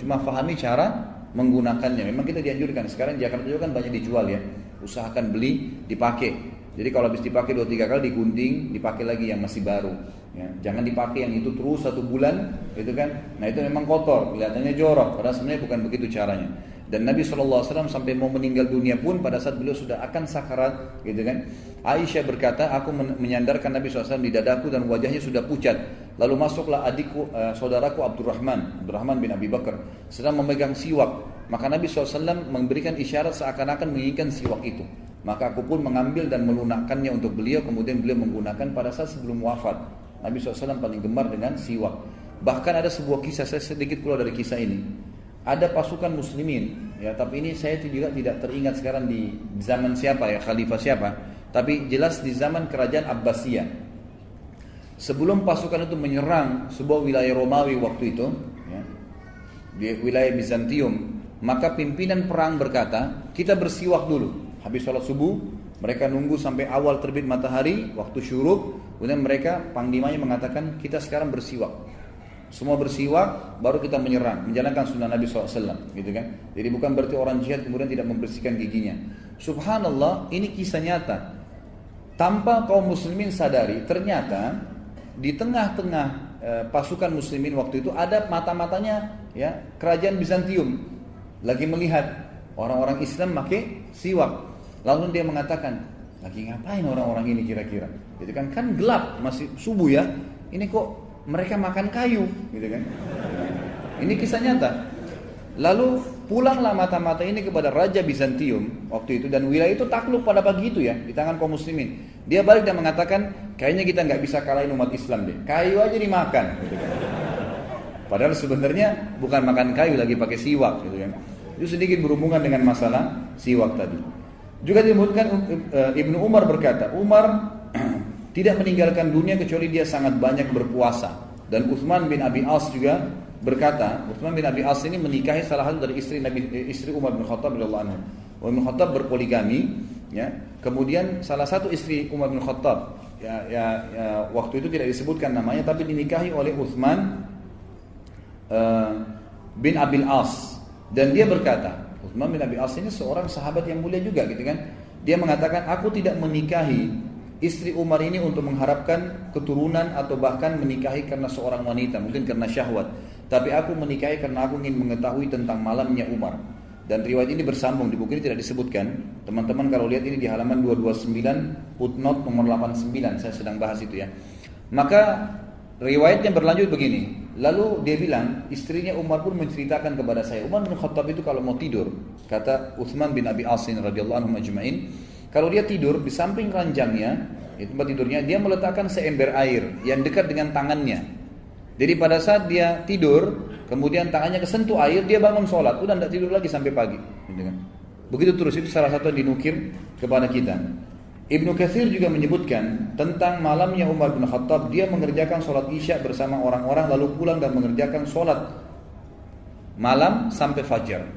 Cuma fahami cara menggunakannya. Memang kita dianjurkan. Sekarang di Jakarta juga kan banyak dijual ya. Usahakan beli, dipakai. Jadi kalau habis dipakai 2-3 kali digunting, dipakai lagi yang masih baru. Ya, jangan dipakai yang itu terus 1 bulan, gitu kan? Nah itu memang kotor, kelihatannya jorok. Padahal sebenarnya bukan begitu caranya. Dan Nabi SAW sampai mau meninggal dunia pun pada saat beliau sudah akan sakarat, gitu kan? Aisyah berkata, aku menyandarkan Nabi SAW di dadaku dan wajahnya sudah pucat. Lalu masuklah adikku, saudaraku Abdurrahman bin Abi Bakar, sedang memegang siwak. Maka Nabi SAW memberikan isyarat seakan-akan menginginkan siwak itu. Maka aku pun mengambil dan melunakkannya untuk beliau. Kemudian beliau menggunakan pada saat sebelum wafat. Nabi SAW paling gemar dengan siwak. Bahkan ada sebuah kisah, saya sedikit keluar dari kisah ini. Ada pasukan muslimin, ya, tapi ini saya juga tidak teringat sekarang di zaman siapa ya, khalifah siapa. Tapi jelas di zaman kerajaan Abbasiyah. Sebelum pasukan itu menyerang sebuah wilayah Romawi waktu itu, ya, di wilayah Bizantium, maka pimpinan perang berkata, kita bersiwak dulu. Habis sholat subuh, mereka nunggu sampai awal terbit matahari, waktu syuruk, kemudian mereka panglimanya mengatakan, kita sekarang bersiwak. Semua bersiwak, baru kita menyerang, menjalankan sunnah Nabi SAW, gitu kan? Jadi bukan berarti orang jihad kemudian tidak membersihkan giginya. Subhanallah, ini kisah nyata. Tanpa kaum muslimin sadari, ternyata di tengah-tengah pasukan muslimin waktu itu ada mata-matanya, ya, kerajaan Bizantium lagi melihat orang-orang Islam pakai siwak. Lalu dia mengatakan, lagi ngapain orang-orang ini kira-kira? Gitu kan gelap, masih subuh ya. Ini kok mereka makan kayu, gitu kan? Ini kisah nyata. Lalu pulanglah mata-mata ini kepada Raja Bizantium waktu itu, dan wilayah itu takluk pada pagi itu ya di tangan kaum muslimin. Dia balik dan mengatakan, kayaknya kita nggak bisa kalahin umat Islam deh, kayu aja dimakan gitu kan. Padahal sebenarnya bukan makan kayu, lagi pakai siwak gitu kan. Itu sedikit berhubungan dengan masalah siwak tadi. Juga disebutkan Ibnu Umar berkata, Umar tidak meninggalkan dunia kecuali dia sangat banyak berpuasa. Dan Utsman bin Abi As juga berkata, Utsman bin Abi As ini menikahi salah satu dari istri Umar bin Khattab radhiyallahu anhu. Umar bin Khattab berpoligami, ya. Kemudian salah satu istri Umar bin Khattab, waktu itu tidak disebutkan namanya, tapi dinikahi oleh Utsman bin Abi As. Dan dia berkata, Utsman bin Abi As ini seorang sahabat yang mulia juga gitu kan. Dia mengatakan, aku tidak menikahi istri Umar ini untuk mengharapkan keturunan atau bahkan menikahi karena seorang wanita, mungkin karena syahwat. Tapi aku menikahi karena aku ingin mengetahui tentang malamnya Umar. Dan riwayat ini bersambung, di buku ini tidak disebutkan. Teman-teman kalau lihat ini di halaman 229, footnote nomor 89, saya sedang bahas itu ya. Maka riwayatnya berlanjut begini. Lalu dia bilang, istrinya Umar pun menceritakan kepada saya, Umar bin Khattab itu kalau mau tidur, kata Utsman bin Abi Asin radhiyallahu anhu ajma'in, kalau dia tidur di samping ranjangnya, di tempat tidurnya, dia meletakkan seember air yang dekat dengan tangannya. Jadi pada saat dia tidur, kemudian tangannya kesentuh air, dia bangun sholat, udah tidak tidur lagi sampai pagi. Begitu terus, itu salah satu yang dinukir kepada kita. Ibnu Katsir juga menyebutkan tentang malamnya Umar bin Khattab, dia mengerjakan sholat isya bersama orang-orang, lalu pulang dan mengerjakan sholat malam sampai fajar.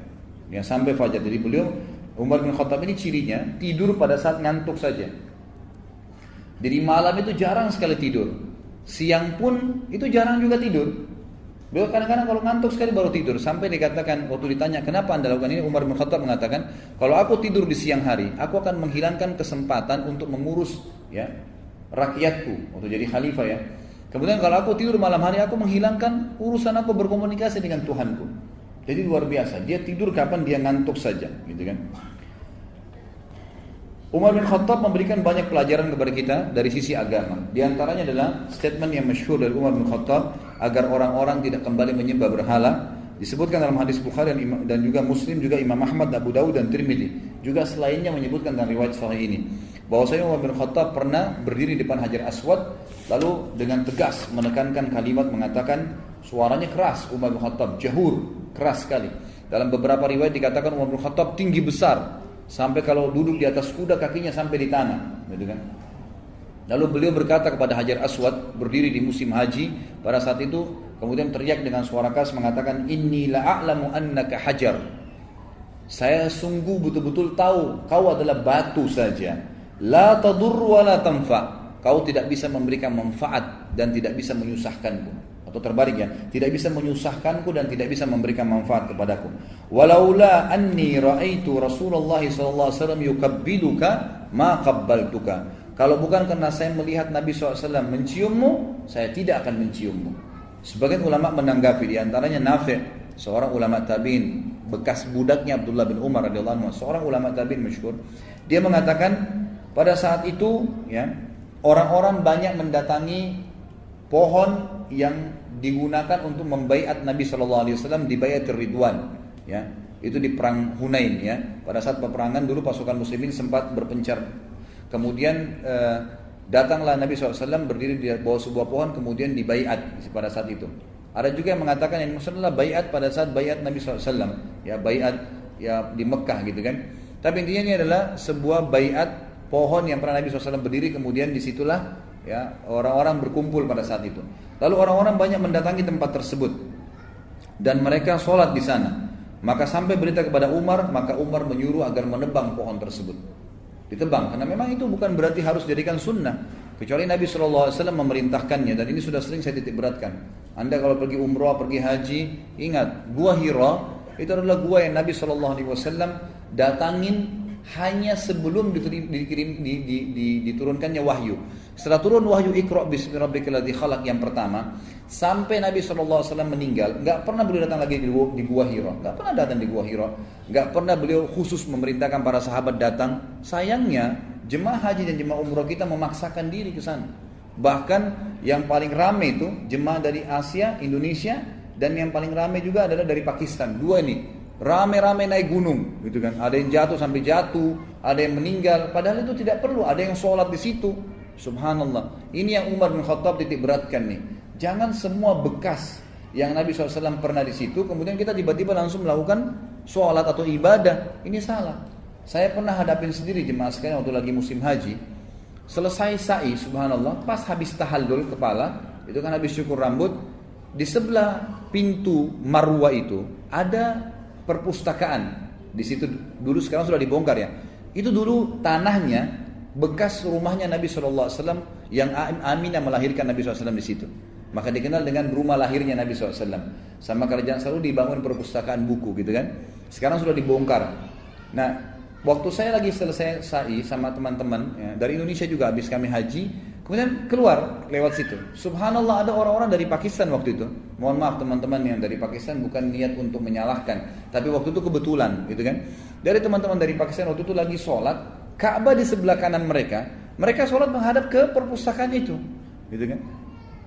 Ya, sampai fajar. Jadi beliau Umar bin Khattab ini cirinya tidur pada saat ngantuk saja. Jadi malam itu jarang sekali tidur. Siang pun itu jarang juga tidur. Beliau kadang-kadang kalau ngantuk sekali baru tidur. Sampai dikatakan waktu ditanya kenapa anda lakukan ini, Umar bin Khattab mengatakan, kalau aku tidur di siang hari, aku akan menghilangkan kesempatan untuk mengurus ya rakyatku untuk jadi khalifah ya. Kemudian kalau aku tidur malam hari, aku menghilangkan urusan aku berkomunikasi dengan Tuhanku. Jadi luar biasa, dia tidur kapan dia ngantuk saja, gitu kan. Umar bin Khattab memberikan banyak pelajaran kepada kita dari sisi agama. Di antaranya adalah statement yang masyhur dari Umar bin Khattab agar orang-orang tidak kembali menyembah berhala. Disebutkan dalam hadis Bukhari dan juga Muslim, juga Imam Ahmad, Abu Dawud dan Tirmidzi. Juga selainnya menyebutkan dalam riwayat sahih ini, bahwasanya Umar bin Khattab pernah berdiri di depan Hajar Aswad, lalu dengan tegas menekankan kalimat, mengatakan, suaranya keras Umar bin Khattab, jahur, keras sekali. Dalam beberapa riwayat dikatakan Umar bin Khattab tinggi besar, sampai kalau duduk di atas kuda kakinya sampai di tanah, gitu kan. Lalu beliau berkata kepada Hajar Aswad, berdiri di musim haji pada saat itu, kemudian teriak dengan suara keras mengatakan, inni la'alamu annaka hajar. Saya sungguh betul-betul tahu kau adalah batu saja. La tadur wa la tanfa. Kau tidak bisa memberikan manfaat dan tidak bisa menyusahkanku. Atau terbalik ya, tidak bisa menyusahkanku dan tidak bisa memberikan manfaat kepadaku. Walaula anni ra'aitu Rasulullah sallallahu alaihi wasallam yukabbiduka ma qabbaltuka. Kalau bukan karena saya melihat Nabi SAW menciummu, saya tidak akan menciummu. Sebagian ulama menanggapi, di antaranya Nafi', seorang ulama tabi'in, bekas budaknya Abdullah bin Umar radhiyallahu anhu, seorang ulama tabi'in masyhur. Dia mengatakan pada saat itu ya, orang-orang banyak mendatangi pohon yang digunakan untuk membaiat Nabi SAW di Baiatir Ridwan ya. Itu di perang Hunain ya. Pada saat peperangan dulu pasukan muslimin sempat berpencar. Kemudian datanglah Nabi SAW berdiri di bawah sebuah pohon, kemudian dibaiat pada saat itu. Ada juga yang mengatakan yang maksudnya baiat pada saat baiat Nabi SAW ya, baiat ya di Mekah gitu kan. Tapi intinya ini adalah sebuah baiat pohon yang pernah Nabi SAW berdiri, kemudian disitulah ya orang-orang berkumpul pada saat itu. Lalu orang-orang banyak mendatangi tempat tersebut dan mereka sholat di sana. Maka sampai berita kepada Umar, maka Umar menyuruh agar menebang pohon tersebut. Ditebang, karena memang itu bukan berarti harus dijadikan sunnah, kecuali Nabi SAW memerintahkannya. Dan ini sudah sering saya titik beratkan. Anda kalau pergi umrah, pergi haji, ingat Gua Hira itu adalah gua yang Nabi SAW datangin hanya sebelum diturunkannya wahyu. Setelah turun wahyu Iqra bismi rabbikal ladzi khalaq yang pertama, sampai Nabi SAW meninggal, enggak pernah beliau datang lagi di Gua Hira. Enggak pernah datang di Gua Hira. Enggak pernah beliau khusus memerintahkan para sahabat datang. Sayangnya, jemaah haji dan jemaah umrah kita memaksakan diri ke sana. Bahkan yang paling ramai itu jemaah dari Asia, Indonesia, dan yang paling ramai juga adalah dari Pakistan. Dua ini rame-rame naik gunung, gitu kan. Ada yang jatuh sampai jatuh, ada yang meninggal. Padahal itu tidak perlu. Ada yang sholat di situ. Subhanallah. Ini yang Umar bin Khattab titik beratkan nih. Jangan semua bekas yang Nabi SAW pernah di situ, kemudian kita tiba-tiba langsung melakukan sholat atau ibadah. Ini salah. Saya pernah hadapin sendiri jemaah sekalian waktu lagi musim haji. Selesai sa'i, subhanallah, pas habis tahallul kepala, itu kan habis syukur rambut, di sebelah pintu Marwah itu ada perpustakaan. Di situ dulu, sekarang sudah dibongkar ya. Itu dulu tanahnya bekas rumahnya Nabi SAW yang Aminah melahirkan Nabi SAW di situ. Maka dikenal dengan rumah lahirnya Nabi SAW. Sama kerajaan selalu dibangun perpustakaan buku gitu kan. Sekarang sudah dibongkar. Nah, waktu saya lagi selesai sa'i sama teman-teman ya, dari Indonesia juga habis kami haji, kemudian keluar lewat situ. Subhanallah, ada orang-orang dari Pakistan waktu itu. Mohon maaf teman-teman yang dari Pakistan, bukan niat untuk menyalahkan, tapi waktu itu kebetulan gitu kan. Dari teman-teman dari Pakistan waktu itu lagi sholat, Ka'bah di sebelah kanan mereka. Mereka sholat menghadap ke perpustakaan itu, gitu kan.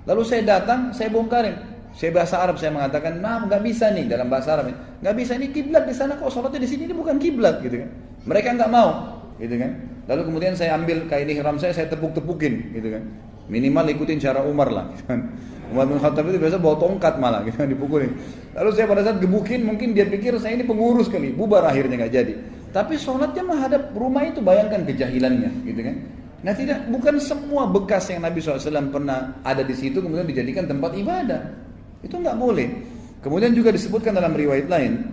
Lalu saya datang, saya bongkarin. Saya bahasa Arab, saya mengatakan, nah nggak bisa nih dalam bahasa Arab, nggak bisa, ini kiblat di sana kok, sholatnya di sini, ini bukan kiblat, gitu kan. Mereka nggak mau, gitu kan. Lalu kemudian saya ambil kain ihram saya tepuk-tepukin, gitu kan. Minimal ikutin cara Umar lah, gitu kan. Umar bin Khattab itu biasa bawa tongkat malah, gitu kan, dipukulin. Lalu saya pada saat gebukin, mungkin dia pikir saya ini pengurus kali, bubar akhirnya nggak jadi. Tapi sholatnya menghadap rumah itu, bayangkan kejahilannya, gitu kan. Nah tidak, bukan semua bekas yang Nabi SAW pernah ada di situ kemudian dijadikan tempat ibadah. Itu nggak boleh. Kemudian juga disebutkan dalam riwayat lain,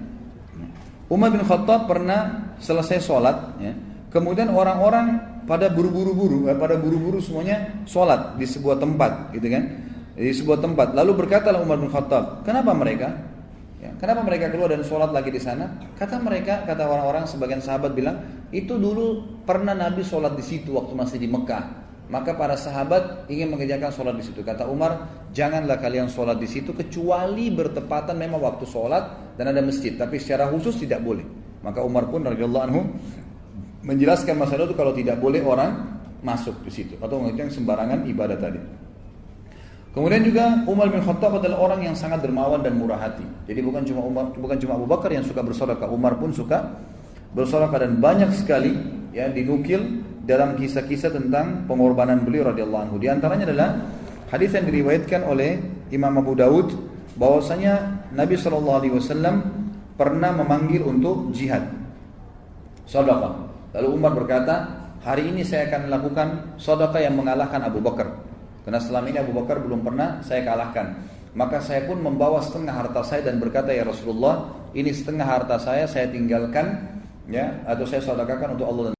Umar bin Khattab pernah selesai sholat, ya, kemudian orang-orang pada buru-buru semuanya sholat di sebuah tempat, gitu kan? Di sebuah tempat. Lalu berkatalah Umar bin Khattab, kenapa mereka? Ya, kenapa mereka keluar dan sholat lagi di sana? Kata orang-orang, sebagian sahabat bilang, itu dulu pernah Nabi sholat di situ waktu masih di Mekah. Maka para sahabat ingin mengerjakan sholat di situ. Kata Umar, janganlah kalian sholat di situ kecuali bertepatan memang waktu sholat dan ada masjid. Tapi secara khusus tidak boleh. Maka Umar pun radhiyallahu anhu menjelaskan masalah itu kalau tidak boleh orang masuk di situ atau mengerjakan sembarangan ibadah tadi. Kemudian juga Umar bin Khattab adalah orang yang sangat dermawan dan murah hati. Jadi bukan cuma Abu Bakar yang suka bersedekah, Umar pun suka bersedekah, dan banyak sekali ya dinukil dalam kisah-kisah tentang pengorbanan beliau radhiyallahu anhu. Di antaranya adalah hadis yang diriwayatkan oleh Imam Abu Daud bahwasanya Nabi SAW pernah memanggil untuk jihad, sedekah. Lalu Umar berkata, hari ini saya akan melakukan sedekah yang mengalahkan Abu Bakar. Karena selama ini Abu Bakar belum pernah saya kalahkan. Maka saya pun membawa setengah harta saya dan berkata, ya Rasulullah, ini setengah harta saya tinggalkan ya, atau saya sedekahkan untuk Allah dan